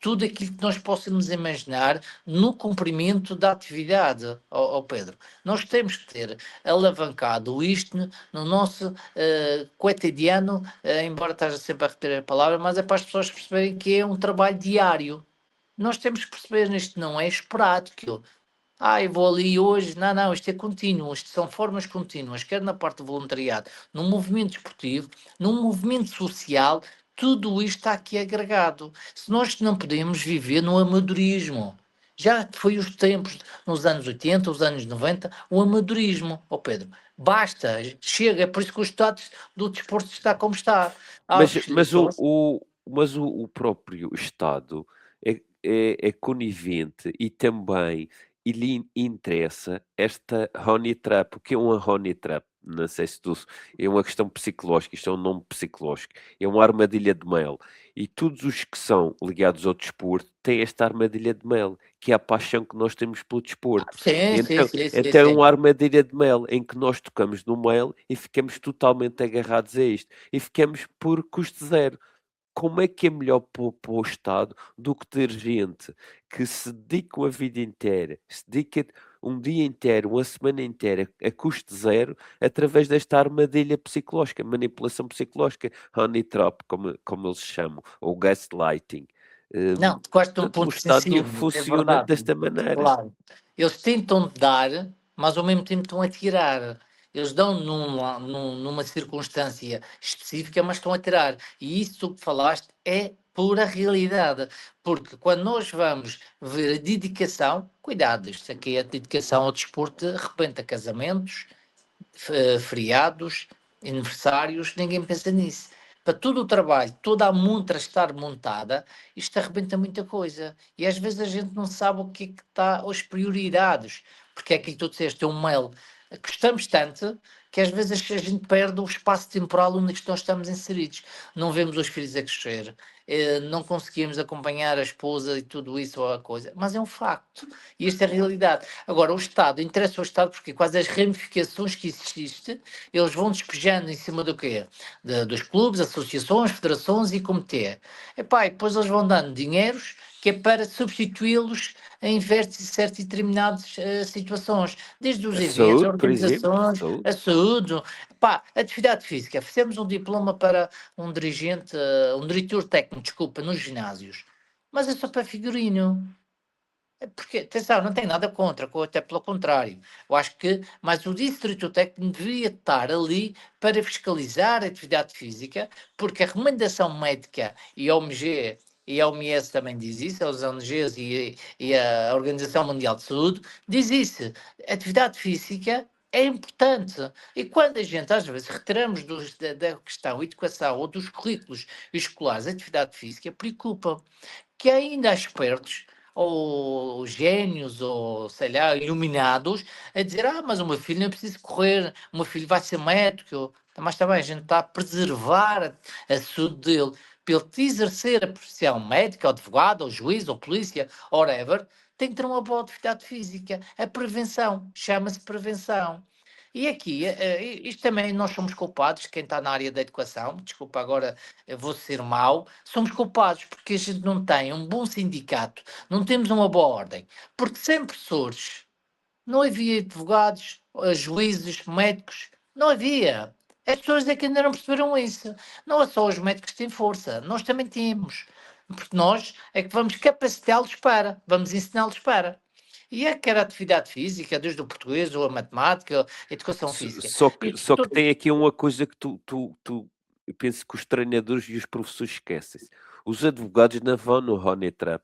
tudo aquilo que nós possamos imaginar no cumprimento da atividade, ó Pedro. Nós temos que ter alavancado isto no nosso cotidiano, embora esteja sempre a repetir a palavra, mas é para as pessoas perceberem que é um trabalho diário. Nós temos que perceber isto não é esporádico. Eu vou ali hoje. Não, não, isto é contínuo, isto são formas contínuas, quer na parte do voluntariado, no movimento esportivo, no movimento social, tudo isto está aqui agregado. Se nós não podemos viver no amadorismo. Já foi os tempos, nos anos 80, os anos 90, o amadorismo, Pedro. Basta, chega, é por isso que o estado do desporto está como está. Há Mas oscilações. o próprio Estado é conivente e também e lhe interessa esta honey trap. O que é uma honey trap? Não sei se tu é uma questão psicológica, isto é um nome psicológico, é uma armadilha de mel. E todos os que são ligados ao desporto têm esta armadilha de mel, que é a paixão que nós temos pelo desporto. Sim, sim, Então, sim, sim, então é sim. uma armadilha de mel em que nós tocamos no mel e ficamos totalmente agarrados a isto e ficamos por custo zero. Como é que é melhor para o Estado do que ter gente que se dedica a vida inteira, se dedica um dia inteiro, uma semana inteira, a custo zero, através desta armadilha psicológica, manipulação psicológica, honey trap, como eles chamam, ou gaslighting. Não, tocaste um Portanto, o ponto Estado sensível, é funciona verdade. desta maneira. Claro. Eles tentam dar, mas ao mesmo tempo estão a tirar. Eles dão numa circunstância específica, mas estão a tirar. E isso que falaste é pura realidade. Porque quando nós vamos ver a dedicação, cuidado, isto aqui é a dedicação ao desporto, de repente a casamentos, feriados, aniversários, ninguém pensa nisso. para todo o trabalho, toda a montra estar montada, isto arrebenta muita coisa. E às vezes a gente não sabe o que é que está, as prioridades. Porque é aquilo que tu disseste, é um mail. Gostamos tanto que às vezes a gente perde o espaço temporal onde nós estamos inseridos. Não vemos os filhos a crescer, não conseguimos acompanhar a esposa e tudo isso ou a coisa. Mas é um facto. E esta é a realidade. Agora, o Estado, interessa ao Estado porque quase as ramificações que existem, eles vão despejando em cima do quê? Dos clubes, associações, federações e comitê. Epá, e depois eles vão dando dinheiros que é para substituí-los em certas e determinadas situações, desde os A eventos, saúde, por exemplo, organizações, saúde. a saúde, pá, atividade física. Fizemos um diploma para um dirigente, um diretor técnico, desculpa, nos ginásios, mas é só para figurino. Porque, atenção, não tem nada contra, até pelo contrário. Eu acho que, mas o distrito técnico devia estar ali para fiscalizar a atividade física, porque a recomendação médica e a OMG e a OMS também diz isso, as ONGs e a Organização Mundial de Saúde diz isso. A atividade física é importante. E quando a gente, às vezes, retiramos da questão educação ou dos currículos escolares a atividade física, preocupa que ainda há espertos ou génios, ou sei lá, iluminados, a dizer: mas o meu filho não é preciso correr, o meu filho vai ser médico. Mas também a gente está a preservar a saúde dele, para ele exercer a profissão médica, ou advogado, ou juiz, ou polícia, whatever, tem que ter uma boa atividade física. A prevenção, chama-se prevenção. E aqui, isto também nós somos culpados, quem está na área da educação, desculpa agora, eu vou ser mau, somos culpados porque a gente não tem um bom sindicato, não temos uma boa ordem, porque sem professores não havia advogados, juízes, médicos, não havia. As pessoas é que ainda não perceberam isso. Não é só os médicos que têm força, nós também temos, porque nós é que vamos capacitá-los para, vamos ensiná-los para. E é que era atividade física, desde o português, ou a matemática, a educação física. Só que tem aqui uma coisa que eu penso que os treinadores e os professores esquecem-se. Os advogados não vão no Honey Trap.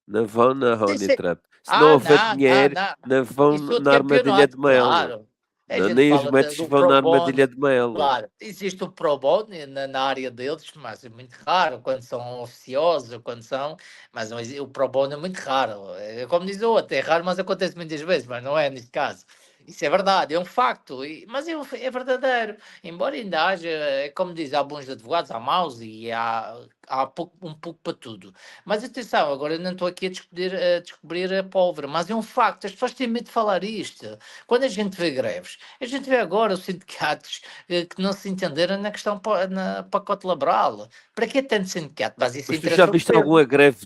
Não vão na Honey Trap. Se não houver dinheiro, não vão Isso é outro na armadilha de campeonato, mel. claro. A Não, gente nem os fala médicos do vão na pro armadilha bono, de mel. claro. Existe o pro bono na área deles, mas é muito raro quando são oficiosos, quando são, mas o pro bono é muito raro. É como diz o outro, é raro, mas acontece muitas vezes, mas não é neste caso. Isso é verdade, é um facto, mas é verdadeiro. Embora ainda haja, é como diz, há bons advogados, há maus e há um pouco para tudo. Mas atenção, agora eu não estou aqui a descobrir a pólvora, mas é um facto, as pessoas têm medo de falar isto. Quando a gente vê greves, a gente vê agora os sindicatos que não se entenderam na questão na pacote laboral. Para que tanto sindicato? Mas isso Mas tu já interessa ao viste governo. alguma greve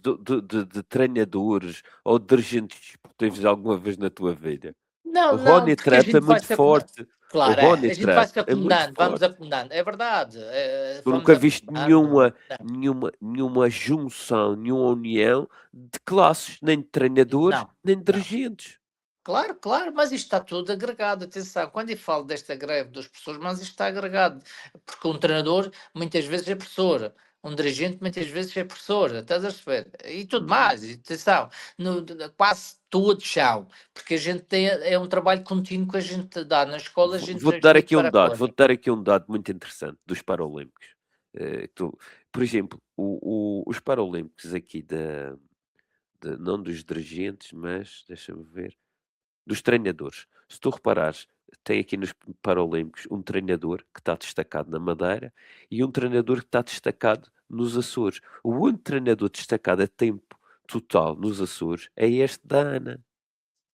de treinadores ou de dirigentes desportivos alguma vez na tua vida? O Não, não, Honey porque a Trap é gente vai muito se acomodando. forte. O Claro, Honey a gente vai Trap se é muito acomodando, vamos forte. acomodando. É verdade, Tu vamos nunca viste acomodando. Não, nenhuma junção, nenhuma união de classes, nem de treinadores, não, nem de não. dirigentes. Claro, claro, mas isto está tudo agregado. Atenção, quando eu falo desta greve dos professores, mas isto está agregado. Porque um treinador muitas vezes é professor, um dirigente muitas vezes é professor, estás a perceber? E tudo mais. E atenção, quase todos são, porque a gente tem, é um trabalho contínuo que a gente dá na escola, a gente Vou-te dar transmite aqui um para a dado, coisa. muito interessante dos Paralímpicos. Por exemplo, os Paralímpicos aqui não dos dirigentes, mas deixa-me ver, dos treinadores. Se tu reparares, tem aqui nos Paralímpicos um treinador que está destacado na Madeira e um treinador que está destacado nos Açores. O único treinador destacado a tempo total nos Açores é este da Ana.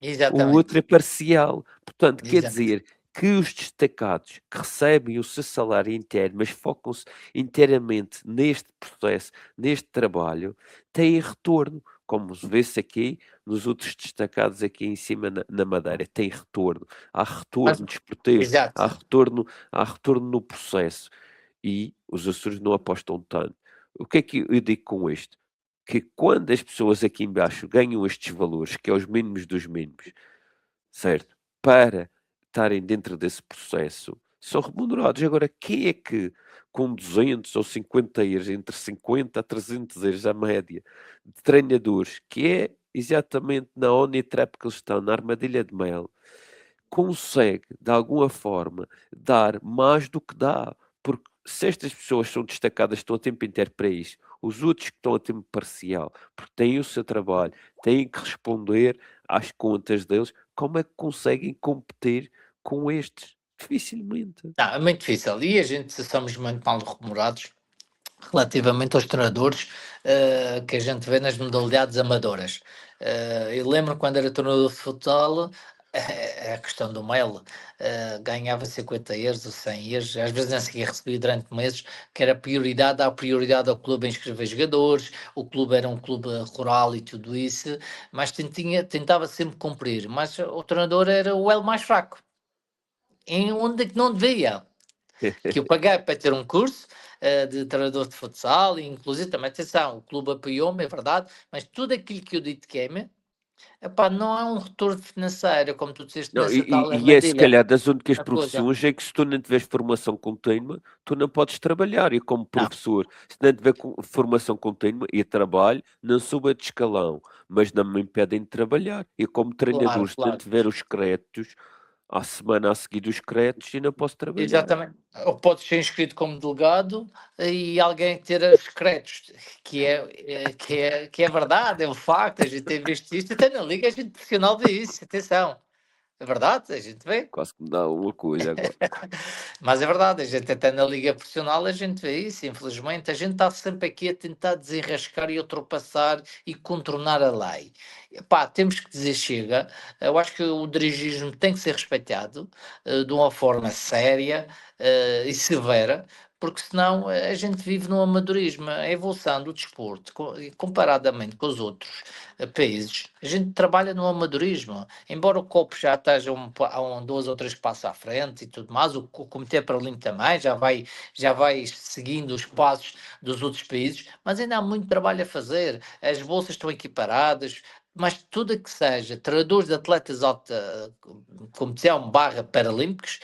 O outro é Exatamente. parcial. Portanto, quer Exato. dizer que os destacados que recebem o seu salário inteiro, mas focam-se inteiramente neste processo, neste trabalho, têm retorno. Como vê-se aqui, nos outros destacados aqui em cima na Madeira, tem retorno. Há Mas, retorno desportivo, exato. há retorno no processo. E os Açores não apostam tanto. O que é que eu digo com isto? Que quando as pessoas aqui embaixo ganham estes valores, que é os mínimos dos mínimos, certo? Para estarem dentro desse processo, são remunerados. Agora, quem é que com 200 ou 50 euros, entre 50 a 300 euros a média, de treinadores, que é exatamente na Onitrap que eles estão, na armadilha de mel, consegue, de alguma forma, dar mais do que dá? Porque se estas pessoas são destacadas, estão a tempo inteiro para isso, os outros que estão a tempo parcial, porque têm o seu trabalho, têm que responder às contas deles, como é que conseguem competir com estes? Dificilmente. Não, é muito difícil. E a gente somos muito mal remunerados relativamente aos treinadores que a gente vê nas modalidades amadoras. Eu lembro quando era treinador de futsal, a questão do mail, ganhava 50 euros ou 100 euros, às vezes nem sequer recebia durante meses, que era prioridade, dar prioridade ao clube em inscrever jogadores, o clube era um clube rural e tudo isso, mas tentava sempre cumprir, mas o treinador era o elo mais fraco, em onde que não devia que eu paguei para ter um curso de treinador de futsal, e inclusive também, atenção, o clube apoiou-me, é verdade, mas tudo aquilo que eu dediquei-me, epá, não é um retorno financeiro, como tu disseste Não, nessa tal é se armadilha. calhar das únicas A coisa. profissões é que se tu não tiveres formação contínua, tu não podes trabalhar. E como Não, professor, se não tiver formação contínua e trabalho, não suba de escalão, mas não me impedem de trabalhar. E como claro, treinador, se não claro. tiver os créditos, à semana a seguir os créditos, e não posso trabalhar. Exatamente. Ou podes ser inscrito como delegado e alguém ter os créditos, que é verdade, é um facto, a gente tem visto isto, até na Liga a gente profissional vê isso, atenção. É verdade, a gente vê. Quase que me dá uma coisa agora. Mas é verdade, a gente até na Liga Profissional a gente vê isso, infelizmente, a gente está sempre aqui a tentar desenrascar e ultrapassar e contornar a lei. Epá, temos que dizer chega, eu acho que o dirigismo tem que ser respeitado de uma forma séria e severa, porque senão a gente vive no amadorismo, a evolução do desporto, comparadamente com os outros países, a gente trabalha no amadorismo. Embora o copo já esteja dois ou três passos à frente e tudo mais, o Comitê Paralímpico também já vai seguindo os passos dos outros países, mas ainda há muito trabalho a fazer. As bolsas estão equiparadas, mas tudo o que seja treinadores de atletas alta competição barra paralímpicos,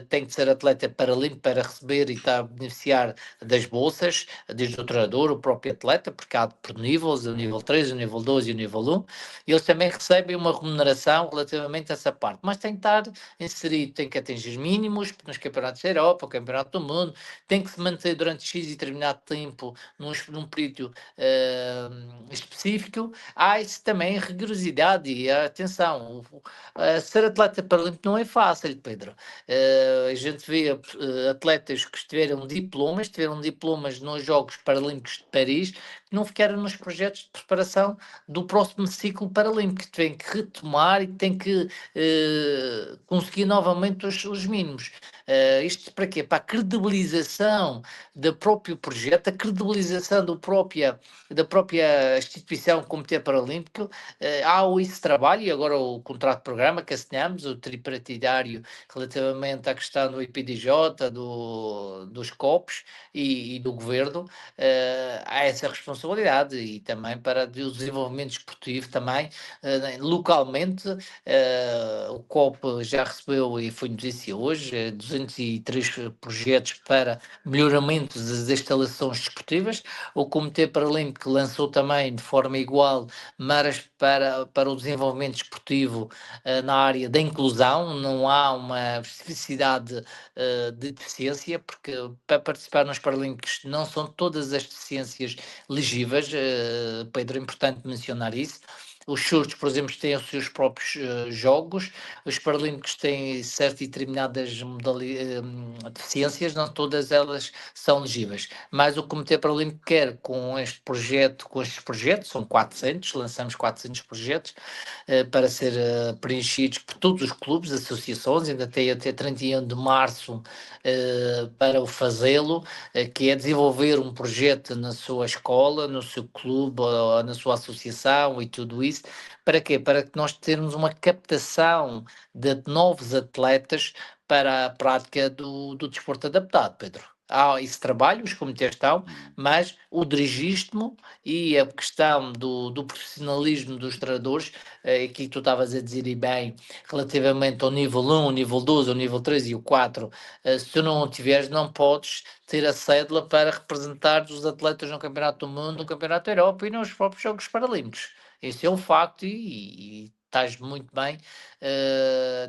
tem que ser atleta paralímpico para receber e estar a beneficiar das bolsas, desde o treinador, o próprio atleta, porque há por níveis, o nível 3, o nível 2 e o nível 1, e eles também recebem uma remuneração relativamente a essa parte, mas tem que estar inserido, tem que atingir os mínimos nos campeonatos da Europa, o campeonato do mundo, tem que se manter durante X e determinado tempo num período específico. Há isso também, rigorosidade e atenção, ser atleta paralímpico não é fácil, Pedro. A gente vê atletas que tiveram diplomas nos Jogos Paralímpicos de Paris, que não ficaram nos projetos de preparação do próximo ciclo paralímpico, tem que retomar e tem que conseguir novamente os mínimos. Isto para quê? Para a credibilização do próprio projeto, a credibilização da própria instituição Comitê Paralímpico. Há esse trabalho e agora o contrato de programa que assinamos, o tripartidário, relativamente à questão do IPDJ, dos COPs e do governo, há essa responsabilidade e também para o desenvolvimento esportivo também, localmente, o COP já recebeu, e foi notícia hoje, 203 projetos para melhoramento das instalações desportivas. O Comitê Paralímpico lançou também de forma igual, mas para o desenvolvimento desportivo na área da inclusão, não há uma especificidade de deficiência, porque para participar nos Paralímpicos não são todas as deficiências legíveis, Pedro, é importante mencionar isso. Os surdos, por exemplo, têm os seus próprios jogos, os Paralímpicos têm certas e determinadas deficiências, não todas elas são legíveis. Mas o Comitê Paralímpico quer, com estes projetos, são 400, lançamos 400 projetos, para ser preenchidos por todos os clubes, associações, ainda tem até 31 de março para o fazê-lo, que é desenvolver um projeto na sua escola, no seu clube, ou na sua associação e tudo isso. Para quê? Para que nós termos uma captação de novos atletas para a prática do desporto adaptado, Pedro. Há esse trabalho, os comitês estão, mas o dirigismo e a questão do profissionalismo dos treinadores, aqui tu estavas a dizer e bem, relativamente ao nível 1, o nível 2, o nível 3 e o 4, se tu não o tiveres, não podes ter a cédula para representar os atletas no Campeonato do Mundo, no Campeonato da Europa e nos próprios Jogos Paralímpicos. Esse é um facto e estás muito bem,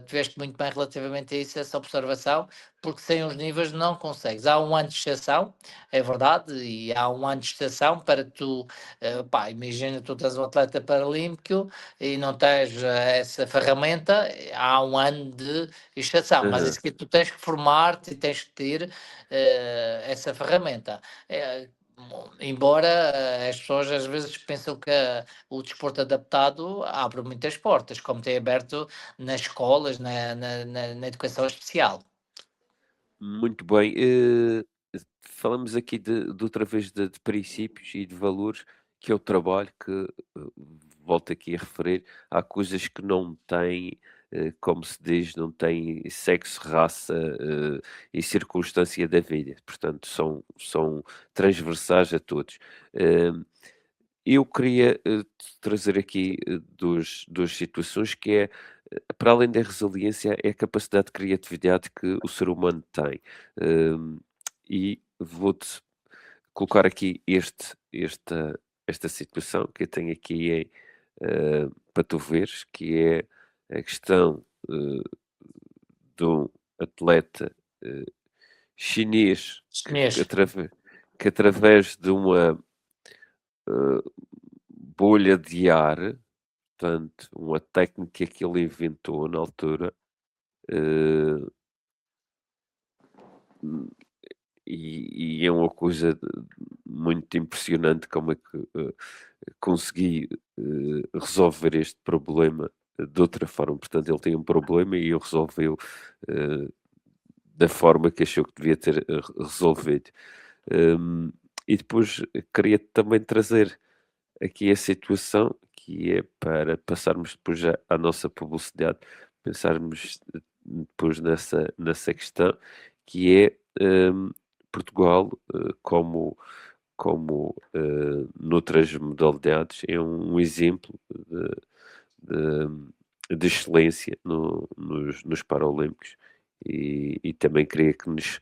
tiveste muito bem relativamente a isso, essa observação, porque sem os níveis não consegues. Há um ano de exceção, é verdade, e há um ano de exceção para que tu, imagina, tu tens um atleta paralímpico e não tens essa ferramenta, há um ano de exceção, mas Aham. isso que tu tens que formar-te e tens que ter essa ferramenta. Eh, Embora as pessoas às vezes pensam que o desporto adaptado abre muitas portas, como tem aberto nas escolas, na educação especial. Muito bem. Falamos aqui de outra vez de princípios e de valores, que é o trabalho, que volto aqui a referir, há coisas que não têm, como se diz, não têm sexo, raça, e circunstância da vida, portanto são transversais a todos. Eh, eu queria, trazer aqui, 2 situações, que é, para além da resiliência, é a capacidade de criatividade que o ser humano tem. Hum, e vou-te colocar aqui esta situação que eu tenho aqui para tu veres, que é a questão, de um atleta, eh, chinês que Chinês. através de uma, eh, bolha de ar. Portanto, uma técnica que ele inventou na altura, eh, hum, e é uma coisa muito impressionante como é que consegui resolver este problema de outra forma. Portanto, ele tem um problema e ele resolveu eh, da forma que achou que devia ter resolvido. Hum, e depois queria também trazer aqui a situação, que é para passarmos depois à nossa publicidade, pensarmos depois nessa questão, que é, Portugal, noutras modalidades, é um exemplo de excelência nos Paralímpicos, e também queria que nos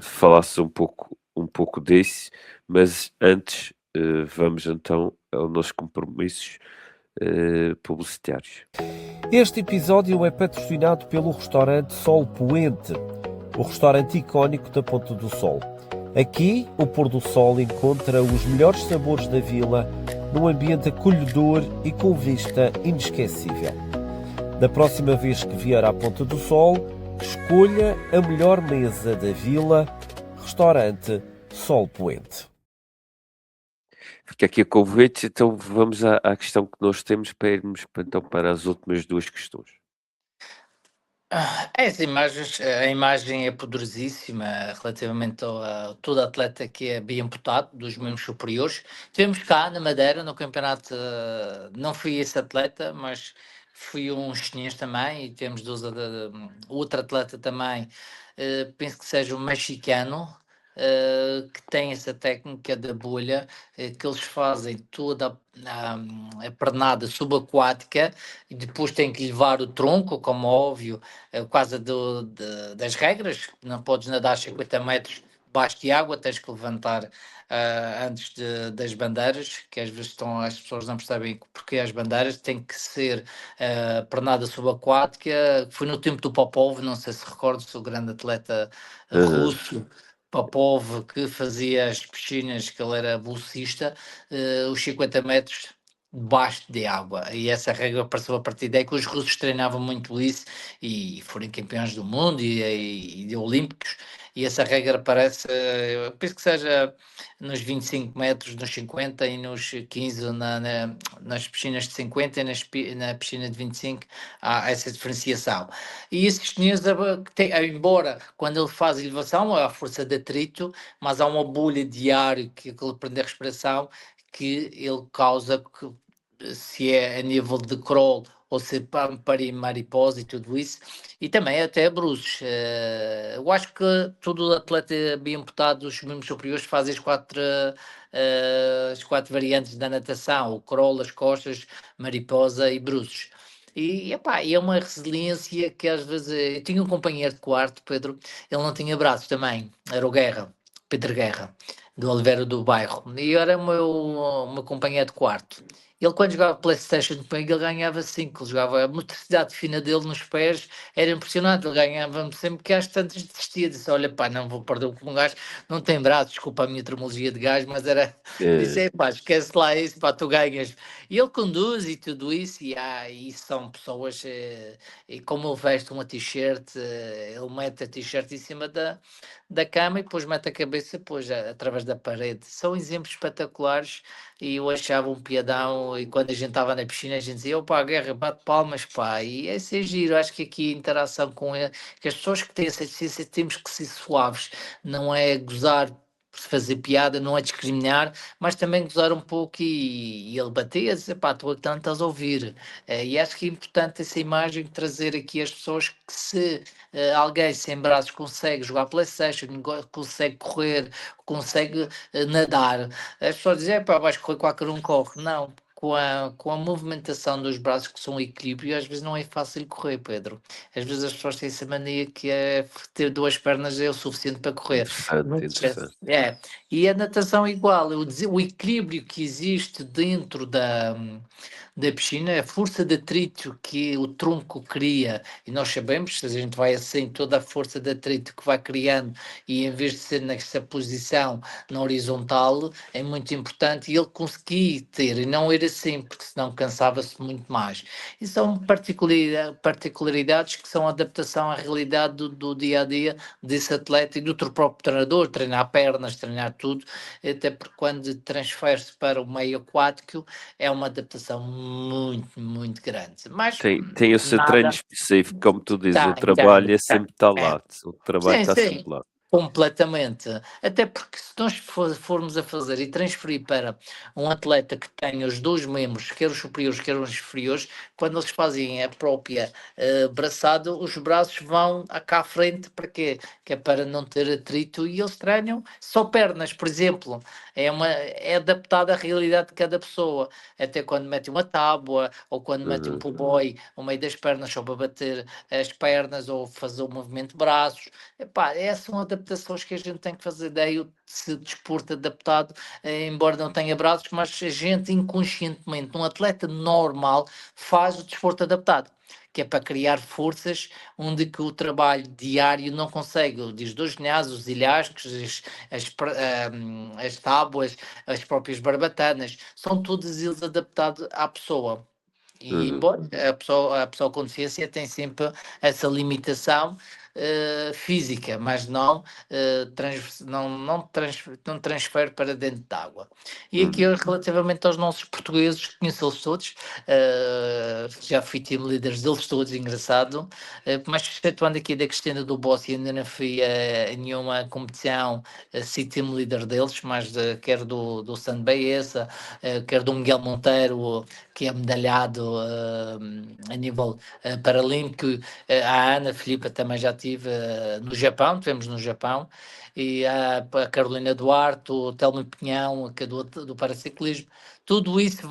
falasse um pouco disso, mas antes, vamos então aos nossos compromissos publicitários. Este episódio é patrocinado pelo restaurante Sol Poente, o restaurante icónico da Ponta do Sol. Aqui, o pôr do sol encontra os melhores sabores da vila, num ambiente acolhedor e com vista inesquecível. Da próxima vez que vier à Ponta do Sol, escolha a melhor mesa da vila, restaurante Sol Poente. Fica aqui o convite, então vamos à questão que nós temos para irmos então para as últimas 2 questões. As imagens, a imagem é poderosíssima relativamente a todo atleta que é bem amputado dos membros superiores. Tivemos cá na Madeira, no campeonato, não fui esse atleta, mas fui um chinês também, e temos outro atleta também, penso que seja um mexicano, que tem essa técnica da bolha, que eles fazem toda a pernada subaquática e depois têm que levar o tronco, como óbvio, por causa das regras, não podes nadar 50 metros debaixo de água, tens que levantar antes das bandeiras, que às vezes as pessoas não percebem porque as bandeiras têm que ser pernada subaquática. Foi no tempo do Popov, não sei se recordas, o grande atleta Aham, russo. Popov, que fazia as piscinas, que ele era bolsista, os 50 metros debaixo de água. E essa regra apareceu a partir daí, que os russos treinavam muito isso e foram campeões do mundo e de olímpicos. E essa regra aparece, eu penso que seja nos 25 metros, nos 50 e nos 15 nas piscinas de 50 e na piscina de 25 há essa diferenciação. E esse chinês, embora quando ele faz elevação, há força de atrito, mas há uma bolha de ar que ele prende a respiração, que ele causa que, se é a nível de crawl ou se para mariposa e tudo isso, e também até bruços. Eu acho que todo atleta bem amputado dos membros superiores faz as quatro variantes da natação: o crawl, as costas, mariposa e bruços. E é uma resiliência que às vezes. Eu tinha um companheiro de quarto, Pedro, ele não tinha braços também, era o Guerra, Pedro Guerra, do Oliveira do Bairro, e era o meu companheiro de quarto. Ele quando jogava Playstation comigo, ele ganhava 5, ele jogava, a motricidade fina dele nos pés era impressionante, ele ganhava sempre que às tantas desistia, disse, olha pá, não vou perder com um gajo, não tem braço, desculpa a minha terminologia de gajo, mas era, disse, pá, esquece lá isso, pá, tu ganhas. E ele conduz e tudo isso, e são pessoas, e como ele veste uma t-shirt, ele mete a t-shirt em cima da cama e depois mete a cabeça depois, através da parede. São exemplos espetaculares e eu achava um piadão, e quando a gente estava na piscina a gente dizia, opa, Guerra, bate palmas, pá, e é ser giro, acho que aqui a interação com ele, que as pessoas que têm essa deficiência temos que ser suaves, não é gozar por fazer piada, não é discriminar, mas também gozar um pouco e ele bater, dizer, pá, tu tanto estás a ouvir, e acho que é importante essa imagem de trazer aqui as pessoas que se alguém sem braços consegue jogar Playstation, consegue correr, consegue nadar, as pessoas dizem, pá, vais correr, qualquer um corre. Não, com a movimentação dos braços, que são um equilíbrio, às vezes não é fácil correr, Pedro. Às vezes as pessoas têm essa mania que é ter duas pernas é o suficiente para correr. Interessante, interessante. É. E a natação é igual, o equilíbrio que existe dentro da piscina, a força de atrito que o tronco cria, e nós sabemos, se a gente vai assim, toda a força de atrito que vai criando, e em vez de ser nessa posição na horizontal, é muito importante, e ele conseguir ter, e não ir assim, porque senão cansava-se muito mais. E são particularidades que são adaptação à realidade do dia a dia desse atleta e do teu próprio treinador, treinar pernas, treinar tudo, até porque quando transfere-se para o meio aquático é uma adaptação muito, muito grande. Mas Tem o seu treino nada, específico, como tu dizes, o tem, trabalho é tem. sempre está É. lá, o trabalho Sim, está sim, sempre lá. completamente. Até porque se nós formos a fazer e transferir para um atleta que tenha os dois membros, quer os superiores, quer os inferiores, quando eles fazem a própria braçada, os braços vão cá à frente para quê? Que é para não ter atrito e eles treinam só pernas, por exemplo. É adaptado à realidade de cada pessoa. Até quando mete uma tábua ou quando mete um pull boy ao meio das pernas só para bater as pernas ou fazer o movimento de braços. Epá, essas são adaptações que a gente tem que fazer. Daí o desporto adaptado, embora não tenha braços, mas a gente inconscientemente, um atleta normal, faz o desporto adaptado, que é para criar forças onde que o trabalho diário não consegue. Diz dos ginásios, os ilhascos, as tábuas, as próprias barbatanas, são todos eles adaptados à pessoa. E embora a pessoa com deficiência tem sempre essa limitação física, mas não transfere para dentro de água. E aqui relativamente aos nossos portugueses, conheço-los todos, já fui team leaders deles todos, engraçado, mas excetuando aqui da Cristina do Boss, ainda não fui a nenhuma competição ser team leader deles, mas quer do Sand Baeza, quer do Miguel Monteiro, que é medalhado a nível paralímpico. A Ana Filipa também já tive no Japão, tivemos no Japão, e a Carolina Duarte, o Telmo Pinhão, que é do paraciclismo. Tudo isso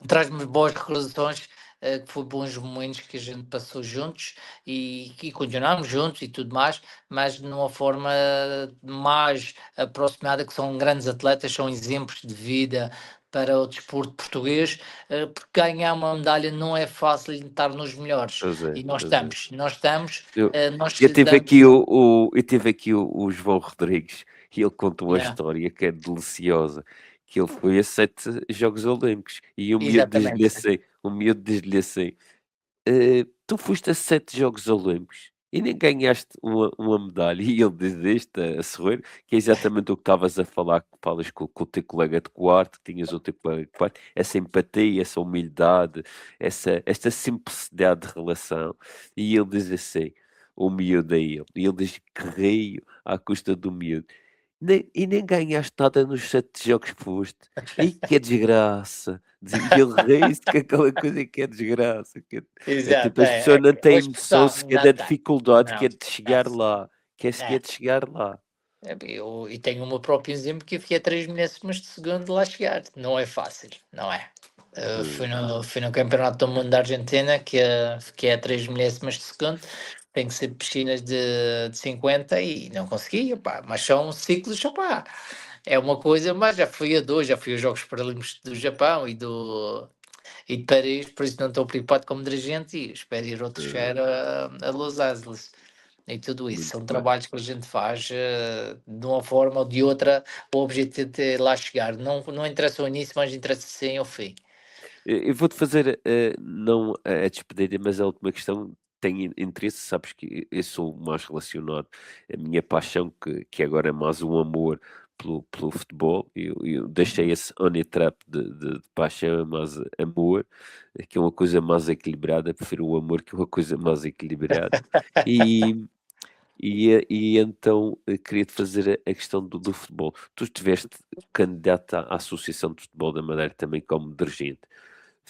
traz-me boas recordações, que foi bons momentos que a gente passou juntos e continuamos juntos e tudo mais, mas numa forma mais aproximada, que são grandes atletas, são exemplos de vida para o desporto português, porque ganhar uma medalha não é fácil estar nos melhores, Pois é, e nós pois é. estamos, Eu, nós eu tive damos... aqui eu tive aqui o João Rodrigues e ele contou uma Yeah, história que é deliciosa, que ele foi a 7 Jogos Olímpicos e o miúdo diz-lhe exatamente, assim, tu foste a 7 Jogos Olímpicos e nem ganhaste uma medalha. E ele diz isto a sorrir, que é exatamente o que estavas a falar, que falas com o teu colega de quarto, que tinhas o teu colega de quarto, essa empatia, essa humildade, esta simplicidade de relação. E ele diz assim, o miúdo a ele, e ele diz que rio à custa do miúdo. E nem ganhaste nada nos 7 jogos que foste. E que é desgraça. E ele ri-se com aquela coisa que é desgraça. É tipo, exato, as pessoas não uma têm noção expressão, sequer da não tem, dificuldade que não, é de chegar lá. Que é sequer é. de chegar lá. E tenho o meu próprio exemplo que eu fiquei a 3 milésimos de segundo de lá chegar. Não é fácil, não é? Fui no Campeonato do Mundo da Argentina, que é a 3 milésimas de segundo. Tem que ser piscinas de 50 e não consegui, opá, mas são ciclos, opá. é uma coisa, mas já fui a dois, já fui aos Jogos Paralímpicos do Japão e de Paris, por isso não estou preocupado como dirigente e espero ir outros Ah, férias a Los Angeles. E tudo isso, muito são bem. trabalhos que a gente faz de uma forma ou de outra, o objetivo é lá chegar. Não, não interessa o início, mas interessa sim o fim. Eu vou-te fazer, não a despedida, mas a última questão. Tenho interesse, sabes que eu sou mais relacionado, a minha paixão, que agora é mais um amor pelo futebol, eu deixei esse honey trap de paixão, é mais amor, que é uma coisa mais equilibrada, prefiro o amor que é uma coisa mais equilibrada. E, e então queria-te fazer a questão do futebol. Tu estiveste candidato à Associação de Futebol da Madeira também como dirigente.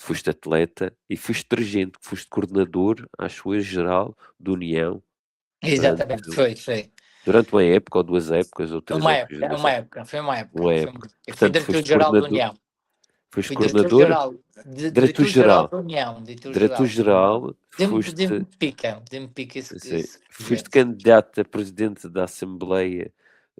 Foste atleta e foste dirigente, foste coordenador, acho eu, geral da União durante, Exatamente, foi. durante uma época, ou 2 épocas, ou 3 épocas, não sei, Foi uma uma época. época. Eu fui Portanto, diretor-geral da União. foste Fui coordenador, diretor-geral, diretor-geral diretor-geral, da União, diretor-geral da União. diretor-geral, De-me foste, pica assim, esse foste projeto. candidato a presidente da Assembleia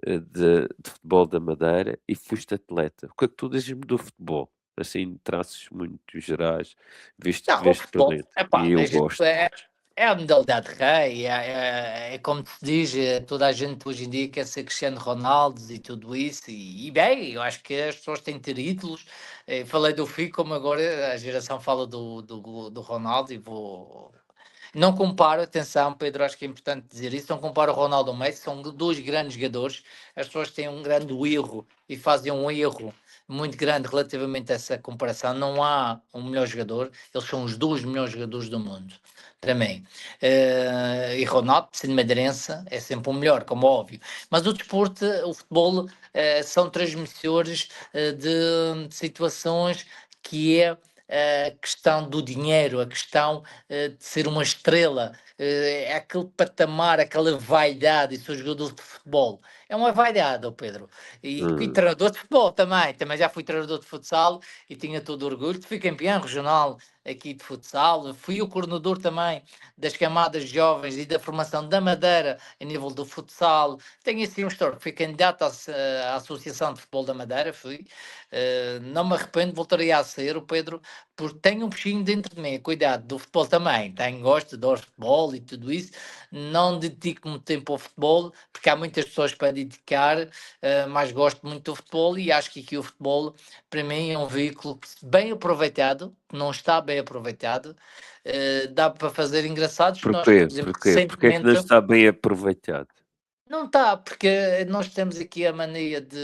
de Futebol da Madeira e foste atleta. O que é que tu dizes-me do futebol? Assim, traços muito gerais, visto que Não, o veste por futebol, dentro. epá, E eu a gente gosto. é a modalidade rei, é como se diz, toda a gente hoje em dia quer ser Cristiano Ronaldo e tudo isso, e bem, eu acho que as pessoas têm de ter ídolos. Falei do Figo, como agora a geração fala do Ronaldo, e vou. Não comparo, atenção, Pedro, acho que é importante dizer isso. Não comparo o Ronaldo ao Messi, são dois grandes jogadores. As pessoas têm um grande erro e fazem um erro muito grande relativamente a essa comparação. Não há um melhor jogador, eles são os dois melhores jogadores do mundo, para mim. E Ronaldo, sendo madeirense, é sempre o melhor, como óbvio. Mas o desporto, o futebol, são transmissores de situações que é a questão do dinheiro, a questão de ser uma estrela, é aquele patamar, aquela vaidade, e sou jogador de futebol. É uma vaidade, ó Pedro. E Hum, treinador de futebol também já fui treinador de futsal e tinha todo o orgulho. Fui campeão regional aqui de futsal, fui o coordenador também das camadas jovens e da formação da Madeira a nível do futsal. Tenho assim um histórico, fui candidato à Associação de Futebol da Madeira, fui. Não me arrependo, voltaria a ser, o Pedro, porque tenho um bichinho dentro de mim, cuidado, do futebol também, tenho, gosto, adoro futebol e tudo isso, não dedico muito tempo ao futebol, porque há muitas pessoas para dedicar, mas gosto muito do futebol e acho que aqui o futebol, para mim, é um veículo bem aproveitado, não está bem aproveitado, dá para fazer engraçados, nós, porquê? por exemplo, Porquê? Porque é que não recentemente, está bem aproveitado? não está, porque nós temos aqui a mania de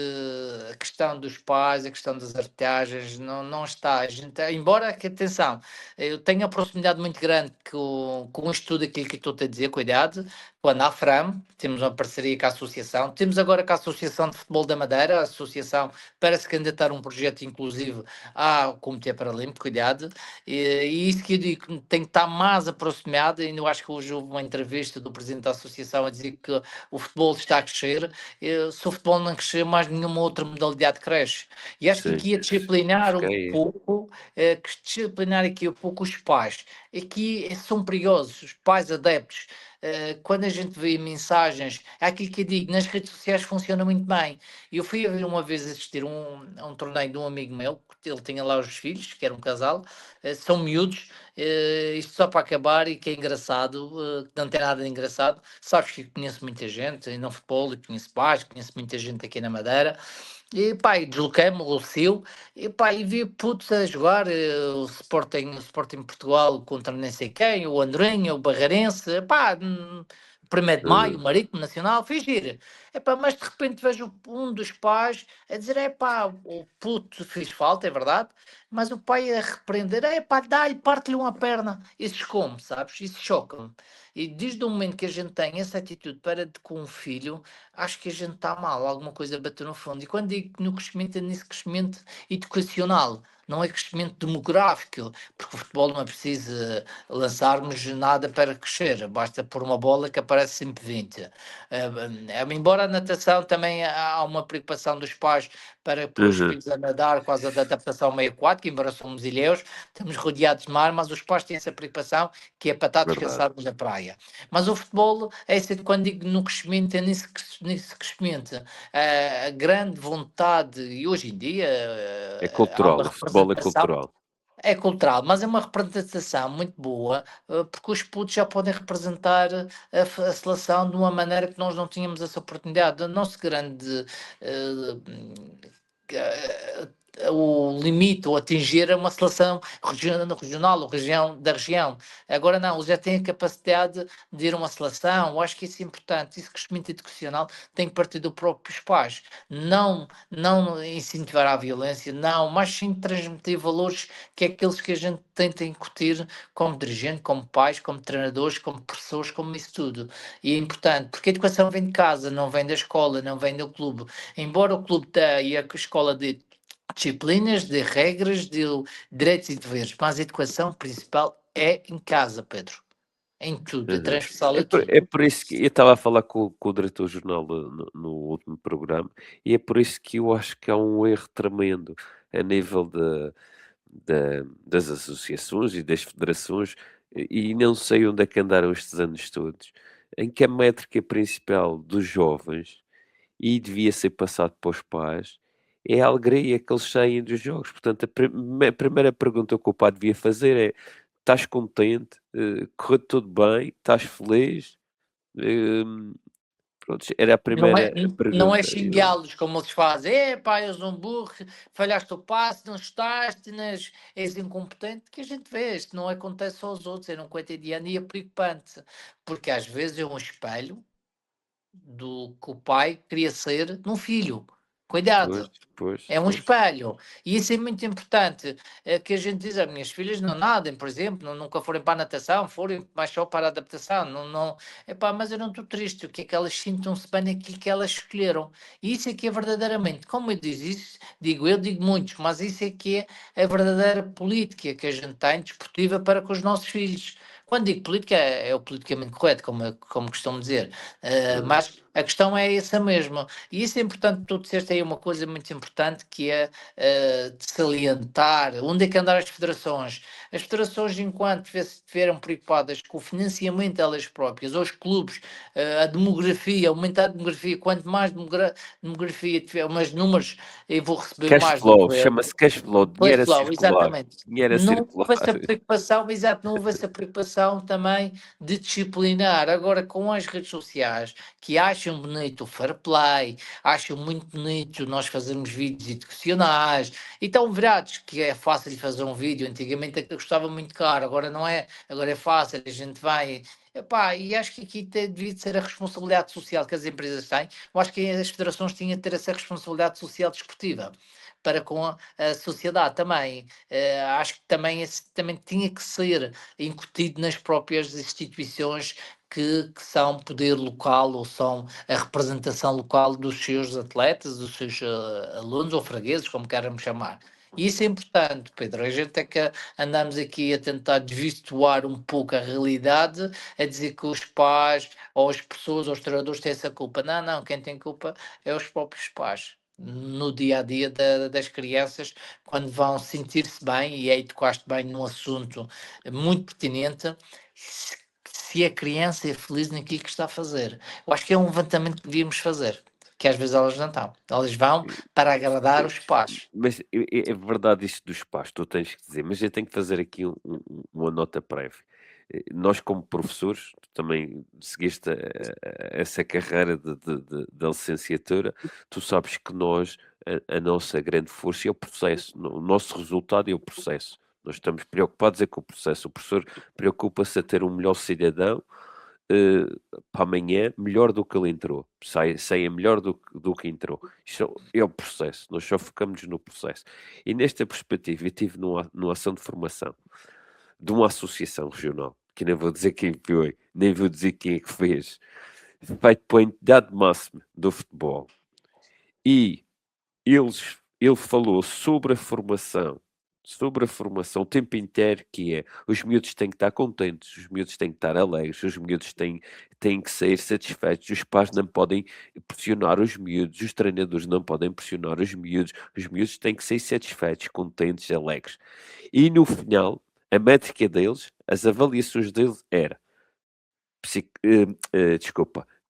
a questão dos pais, a questão das arteagens, não está. A gente, embora que atenção, eu tenho a proximidade muito grande com o estudo aquilo que estou a dizer, cuidado, quando a AFRAM, temos uma parceria com a Associação, temos agora com a Associação de Futebol da Madeira, a Associação para se candidatar a um projeto inclusive ao Comitê Paralímpico, cuidado, e isso que eu digo, tem que estar mais aproximado, ainda eu acho que hoje houve uma entrevista do Presidente da Associação a dizer que o futebol está a crescer, se o futebol não crescer, mais nenhuma outra modalidade cresce. E acho que Sim, aqui a disciplinar acho que um é isso. pouco, que disciplinar aqui um pouco os pais. Aqui são perigosos, os pais adeptos. Quando a gente vê mensagens, é aquilo que eu digo, nas redes sociais funciona muito bem. Eu fui a ver uma vez assistir a um torneio de um amigo meu, que ele tinha lá os filhos, que era um casal, são miúdos, isto só para acabar e que é engraçado, que não tem nada de engraçado. Sabes que eu conheço muita gente no futebol, eu conheço pais, conheço muita gente aqui na Madeira. E pá, e desloquei-me, Lucio, e pá, e vi putos a jogar o Sporting Portugal contra nem sei quem, o Andorinha, o Barreirense, pá, 1º de Maio, o Hum, Marítimo Nacional, fiz ir. Epá, mas de repente vejo um dos pais a dizer, é pá, o puto fez falta, é verdade, mas o pai a repreender, é pá, dá-lhe, parte-lhe uma perna. Isso escome, sabes? Isso choca-me. E desde o momento que a gente tem essa atitude com um filho, acho que a gente está mal, alguma coisa bateu no fundo. E quando digo no crescimento, é nesse crescimento educacional, não é crescimento demográfico, porque o futebol não é preciso lançarmos nada para crescer, basta pôr uma bola que aparece sempre 20. Embora a natação também há uma preocupação dos pais para pôr os Uhum. filhos a nadar, por causa da adaptação ao meio aquático, embora somos ilhéus, estamos rodeados de mar, mas os pais têm essa preocupação que é para estar Verdade. descansados na praia. Mas o futebol, quando digo no crescimento, é nesse crescimento. A grande vontade, e hoje em dia É há cultural, uma o futebol é representação, cultural. é cultural, mas é uma representação muito boa, porque os putos já podem representar a seleção de uma maneira que nós não tínhamos essa oportunidade. O nosso grande o limite ou atingir uma seleção regional ou da região. Agora não, eles já têm a capacidade de ir a uma seleção. Eu acho que isso é importante. Esse crescimento educacional tem que partir dos próprios pais. Não incentivar a violência, não, mas sim transmitir valores que é aqueles que a gente tenta incutir como dirigente, como pais, como treinadores, como professores, como isso tudo. E é importante, porque a educação vem de casa, não vem da escola, não vem do clube. Embora o clube e a escola de disciplinas, de regras, de direitos e deveres, mas a educação principal é em casa, Pedro. Em tudo, é Uhum. transversal É a por, tudo. é por isso que eu estava a falar com o diretor-jornal no último programa, e é por isso que eu acho que há um erro tremendo a nível das associações e das federações, e não sei onde é que andaram estes anos todos, em que a métrica principal dos jovens, e devia ser passado para os pais, é a alegria que eles saem dos jogos. Portanto, a primeira pergunta que o pai devia fazer é: estás contente? Correu tudo bem? Estás feliz? Hum, pronto, era a Não é, primeira não é pergunta. xingá-los como eles fazem. É, pá, és um burro, falhaste o passe, não estás, és incompetente, que a gente vê. Isto não acontece só aos outros, é no cotidiano e é preocupante, porque às vezes é um espelho do que o pai queria ser num filho. Pois, Cuidado. pois, É um pois. espelho. E isso é muito importante. É que a gente diz, as minhas filhas não nadem, por exemplo, nunca forem para a natação, forem mais só para a adaptação. Epá, mas eu não estou triste. O que é que elas sintam-se bem naquilo que elas escolheram. E isso é que é verdadeiramente, como eu digo isso, digo muitos, mas isso é que é a verdadeira política que a gente tem desportiva para com os nossos filhos. Quando digo política, é o politicamente correto, como costumo dizer. Uhum. Mas a questão é essa mesmo. E isso é importante, tu disseste aí uma coisa muito importante que é de salientar onde é que andar as federações. As federações, enquanto estiveram preocupadas com o financiamento delas próprias, ou os clubes, a demografia, aumentar a demografia, quanto mais demografia tiver, mais números, eu vou receber Cash mais do flow, governo. chama-se cash flow, Cash dinheiro a flow, circular. exatamente. Dinheiro a Não circular. houve essa preocupação, exato, não houve essa preocupação também de disciplinar. Agora, com as redes sociais, que acham bonito o fair play, acham muito bonito nós fazermos vídeos educacionais, e estão virados que é fácil fazer um vídeo. Antigamente aquilo custava muito caro, agora não é, agora é fácil, a gente vai. Epá, e acho que aqui devia de ser a responsabilidade social que as empresas têm. Eu acho que as federações tinham de ter essa responsabilidade social desportiva para com a sociedade também. Acho que também esse também tinha que ser incutido nas próprias instituições que são poder local ou são a representação local dos seus atletas, dos seus alunos ou fregueses, como queremos chamar. E isso é importante, Pedro. A gente é que andamos aqui a tentar desvirtuar um pouco a realidade, a dizer que os pais, ou as pessoas, ou os treinadores têm essa culpa. Não, não, quem tem culpa é os próprios pais. No dia a dia das crianças, quando vão sentir-se bem, e aí tocaste bem num assunto muito pertinente, se a criança é feliz naquilo que está a fazer. Eu acho que é um levantamento que devíamos fazer, que às vezes elas não estão. Elas vão para agradar os pais. Mas é verdade isto dos pais, tu tens que dizer, mas eu tenho que fazer aqui uma nota prévia. Nós, como professores, tu também seguiste essa carreira da licenciatura, tu sabes que nós, a nossa grande força é o processo, o nosso resultado é o processo. Nós estamos preocupados é com o processo. O professor preocupa-se a ter um melhor cidadão, eh, para amanhã, melhor do que ele entrou. Saia melhor do que entrou. Isto é o processo. Nós só focamos no processo. E nesta perspectiva, eu estive numa ação de formação de uma associação regional, que nem vou dizer quem foi, nem vou dizer quem é que fez, feito pela entidade máxima do futebol. E ele falou sobre a formação sobre a formação o tempo inteiro, que é, os miúdos têm que estar contentes, os miúdos têm que estar alegres, os miúdos têm que sair satisfeitos, os pais não podem pressionar os miúdos, os treinadores não podem pressionar os miúdos têm que sair satisfeitos, contentes, alegres. E no final, a métrica deles, as avaliações deles era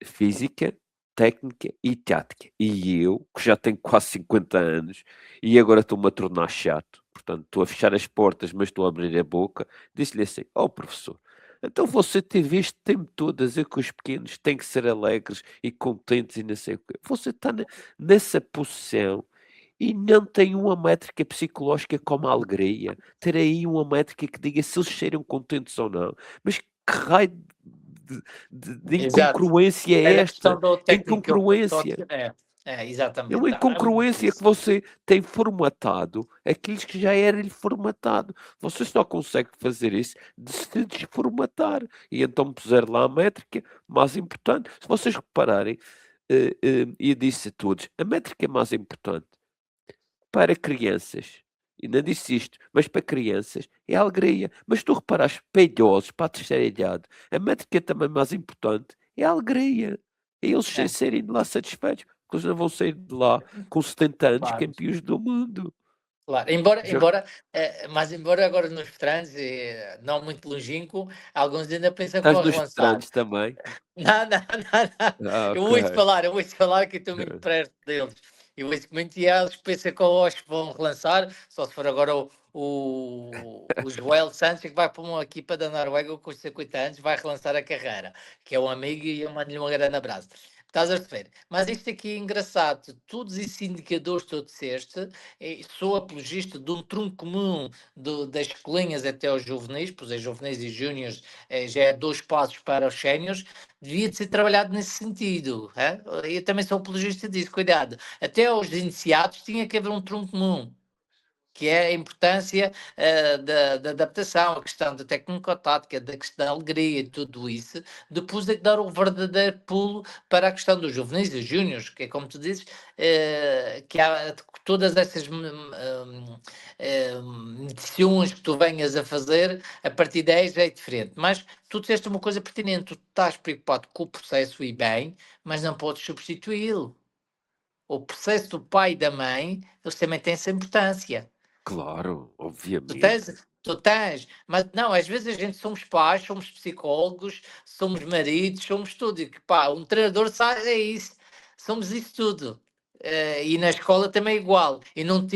física, técnica e tática. E eu, que já tenho quase 50 anos, e agora estou-me a tornar chato, portanto, estou a fechar as portas, mas estou a abrir a boca, disse-lhe assim, professor, então você teve este tempo todo a dizer que os pequenos têm que ser alegres e contentes e não sei o quê. Você está nessa posição e não tem uma métrica psicológica como a alegria. Ter aí uma métrica que diga se eles serem contentes ou não. Mas que raio de Exato. incongruência é Era a esta? questão do técnico. Incongruência. É, É exatamente. uma É muito incongruência que isso. você tem formatado aqueles que já era-lhe formatado. Você só consegue fazer isso de se desformatar. E então puser lá a métrica mais importante. Se vocês repararem, eu disse a todos, a métrica mais importante para crianças, e não disse isto, mas para crianças, é a alegria. Mas tu reparaste, para idosos, para a terceira idade, a métrica também mais importante é a alegria. É eles É, serem de lá satisfeitos, porque eles não vão sair de lá com 70 anos claro. campeões do mundo. Claro, Já mas embora agora nos veteranos, não muito longínquo, alguns ainda pensam que estás vão nos relançar. veteranos também? Não, não, não, não. Ah, Eu ok. ouço falar que estou muito perto deles. Eu ouço muito e há eles que pensam que eu acho que vão relançar, só se for agora o Joel Santos, que vai para uma equipa da Noruega com os 50 anos, vai relançar a carreira, que é um amigo e eu mando-lhe um grande abraço. Estás a perceber? Mas isto aqui é engraçado. Todos esses indicadores que tu disseste, sou apologista de um tronco comum das escolinhas até aos juvenis, pois é, juvenis e júniores já é 2 passos para os séniores, devia de ser trabalhado nesse sentido. Eu também sou apologista disso, cuidado. Até aos iniciados tinha que haver um tronco comum, que é a importância da adaptação, a questão da técnico-tática, da questão da alegria e tudo isso, depois é que dar o verdadeiro pulo para a questão dos juvenis e júniores, que é como tu dizes, que há todas essas medições que tu venhas a fazer, a partir daí já é diferente. Mas tu disseste uma coisa pertinente, tu estás preocupado com o processo e bem, mas não podes substituí-lo. O processo do pai e da mãe, eles também têm essa importância. Claro, Tu obviamente. tens, tu tens, mas não, às vezes a gente somos pais, somos psicólogos, somos maridos, somos tudo. E que pá, um treinador sabe, é isso, somos isso tudo. E na escola também é igual. E não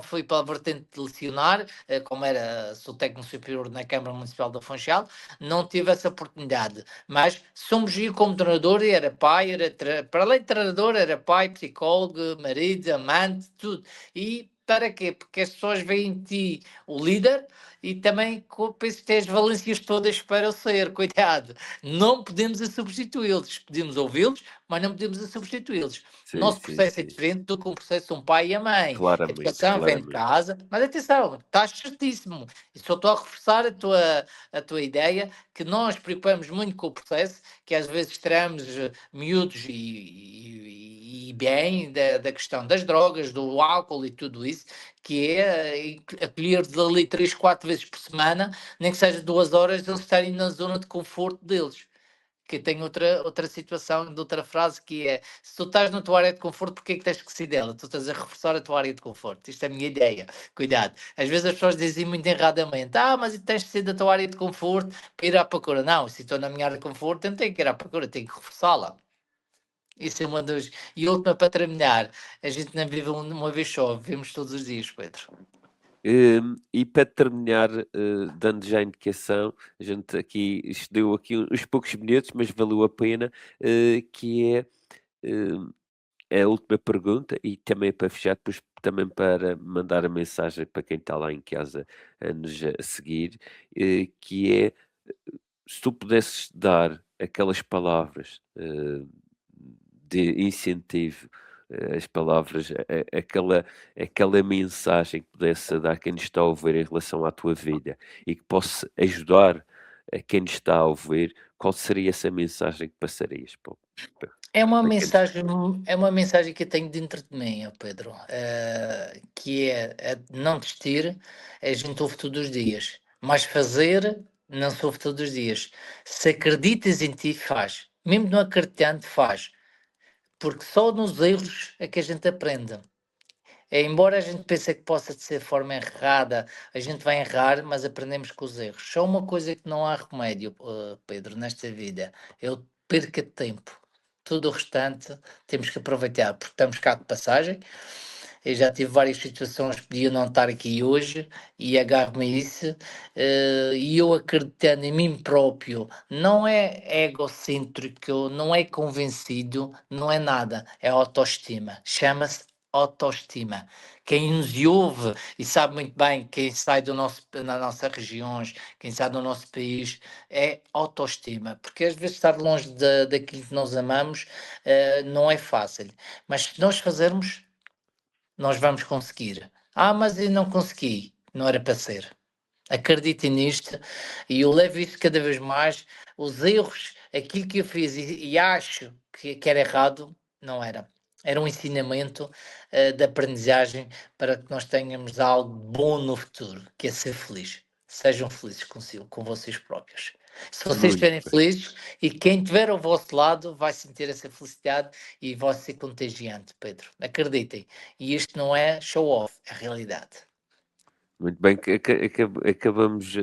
fui para a vertente de lecionar, como sou técnico superior na Câmara Municipal da Funchal, não tive essa oportunidade. Mas somos eu como treinador, e era pai, para além de treinador, era pai, psicólogo, marido, amante, tudo. E para quê? Porque as pessoas veem em ti o líder e também penso que tem as valências todas para o ser. Cuidado, não podemos a substituí-los. Podemos ouvi-los, mas não podemos a substituí-los. O Sim, nosso sim, processo é sim. diferente do que o processo de um pai e a mãe. A Claramente, educação vem de claramente. casa, mas atenção, estás certíssimo. E só estou a reforçar a tua ideia, que nós preocupamos muito com o processo, que às vezes teremos miúdos e bem da questão das drogas, do álcool e tudo isso, que é acolher dali 3, 4 vezes por semana, nem que seja 2 horas, eles estarem na zona de conforto deles. Que tem outra situação, de outra frase, que é: se tu estás na tua área de conforto, porque é que tens que sair dela? Tu estás a reforçar a tua área de conforto. Isto é a minha ideia. Cuidado. Às vezes as pessoas dizem muito erradamente: mas tens de sair da tua área de conforto para ir à procura. Não, se estou na minha área de conforto, eu não tenho que ir à procura, tenho que reforçá-la. Isso é uma das. E última para terminar: a gente não vive uma vez só, vivemos todos os dias, Pedro. E para terminar, dando já a indicação, a gente aqui, isto deu aqui uns poucos minutos, mas valeu a pena, que é a última pergunta, e também para fechar, depois também para mandar a mensagem para quem está lá em casa a nos a seguir, que é, se tu pudesses dar aquelas palavras de incentivo, as palavras, aquela mensagem que pudesse dar a quem nos está a ouvir em relação à tua vida e que possa ajudar a quem nos está a ouvir, qual seria essa mensagem que passarias? É uma Como é que é? mensagem, é uma mensagem que eu tenho dentro de mim, ó Pedro, que é não desistir, a gente ouve todos os dias, mas fazer não se ouve todos os dias. Se acreditas em ti, faz. Mesmo não acreditando, faz. Porque só nos erros é que a gente aprende. Embora a gente pense que possa ser de forma errada, a gente vai errar, mas aprendemos com os erros. Só uma coisa que não há remédio, Pedro, nesta vida, é o perca de tempo. Tudo o restante temos que aproveitar, porque estamos cá de passagem. Eu já tive várias situações que podia não estar aqui hoje e agarro-me a isso. E eu acreditando em mim próprio, não é egocêntrico, não é convencido, não é nada, é autoestima. Chama-se autoestima. Quem nos ouve e sabe muito bem, quem sai nas nossas regiões, quem sai do nosso país, é autoestima. Porque às vezes estar longe daquilo que nós amamos não é fácil. Mas se nós fazermos, nós vamos conseguir. Mas eu não consegui. Não era para ser. Acreditem nisto e eu levo isso cada vez mais. Os erros, aquilo que eu fiz e acho que era errado, não era. Era um ensinamento de aprendizagem para que nós tenhamos algo bom no futuro, que é ser feliz. Sejam felizes consigo, com vocês próprios. Se vocês Muito estiverem bem. felizes e quem estiver ao vosso lado vai sentir essa felicidade e vai ser contagiante, Pedro. Acreditem. E isto não é show-off, é realidade. Muito bem, acabamos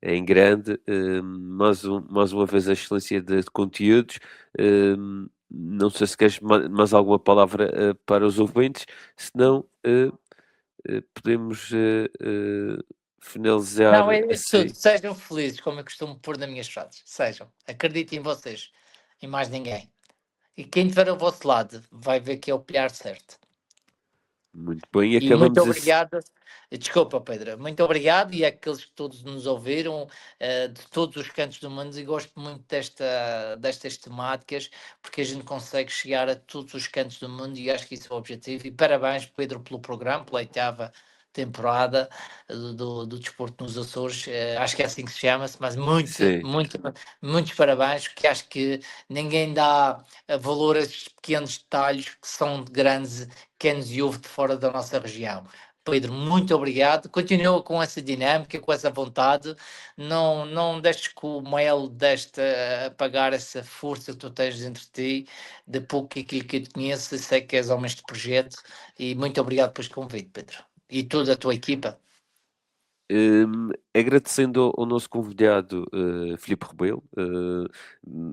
em grande, mais uma vez a excelência de conteúdos. Não sei se queres mais alguma palavra para os ouvintes, senão podemos finalizar Não, é isso assim. tudo. Sejam felizes, como eu costumo pôr nas minhas frases. Sejam. Acreditem em vocês. Em mais ninguém. E quem estiver ao vosso lado vai ver que é o piar certo. Muito bem, e E muito acabamos assim. obrigado. Desculpa, Pedro. Muito obrigado e àqueles que todos nos ouviram de todos os cantos do mundo, e gosto muito destas temáticas porque a gente consegue chegar a todos os cantos do mundo e acho que isso é o objetivo. E parabéns, Pedro, pelo programa, pela oitava temporada do Desporto nos Açores. Acho que é assim que se chama-se, mas Sim. muitos parabéns, porque acho que ninguém dá valor a estes pequenos detalhes que são grandes, quem nos ouve de fora da nossa região. Pedro, muito obrigado. Continua com essa dinâmica, com essa vontade. Não deixes que o mail deste apagar essa força que tu tens entre ti, de pouco aquilo que eu te conheço, sei que és homem de projeto. E muito obrigado por este convite, Pedro. E toda a tua equipa. Agradecendo ao nosso convidado Filipe Rebelo,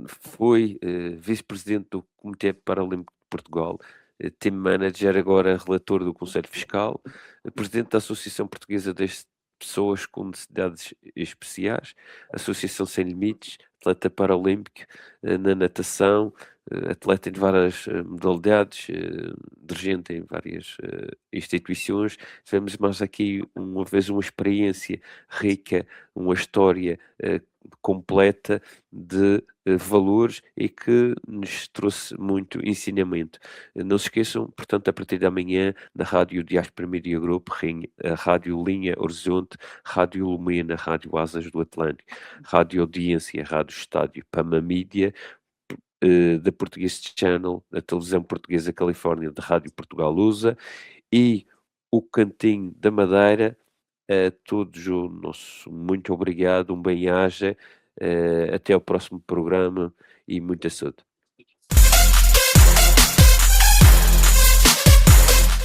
foi vice-presidente do Comitê Paralímpico de Portugal, team manager, agora relator do Conselho Fiscal, presidente da Associação Portuguesa das Pessoas com Necessidades Especiais, Associação Sem Limites, atleta paralímpico na natação, atleta em várias modalidades, dirigente em várias instituições. Tivemos mais aqui uma vez uma experiência rica, uma história completa de valores e que nos trouxe muito ensinamento. Não se esqueçam, portanto, a partir de amanhã, na Rádio Diaspora Media Group, a Rádio Linha Horizonte, Rádio Lumena, Rádio Asas do Atlântico, Rádio Audiência, Rádio Estádio, Pama Mídia, da Português Channel, da Televisão Portuguesa Califórnia, da Rádio Portugal Lusa e o Cantinho da Madeira. A todos o nosso muito obrigado, um bem-aja, até ao próximo programa e muita saúde.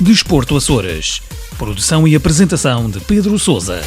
Desporto Açores. Produção e apresentação de Pedro Sousa.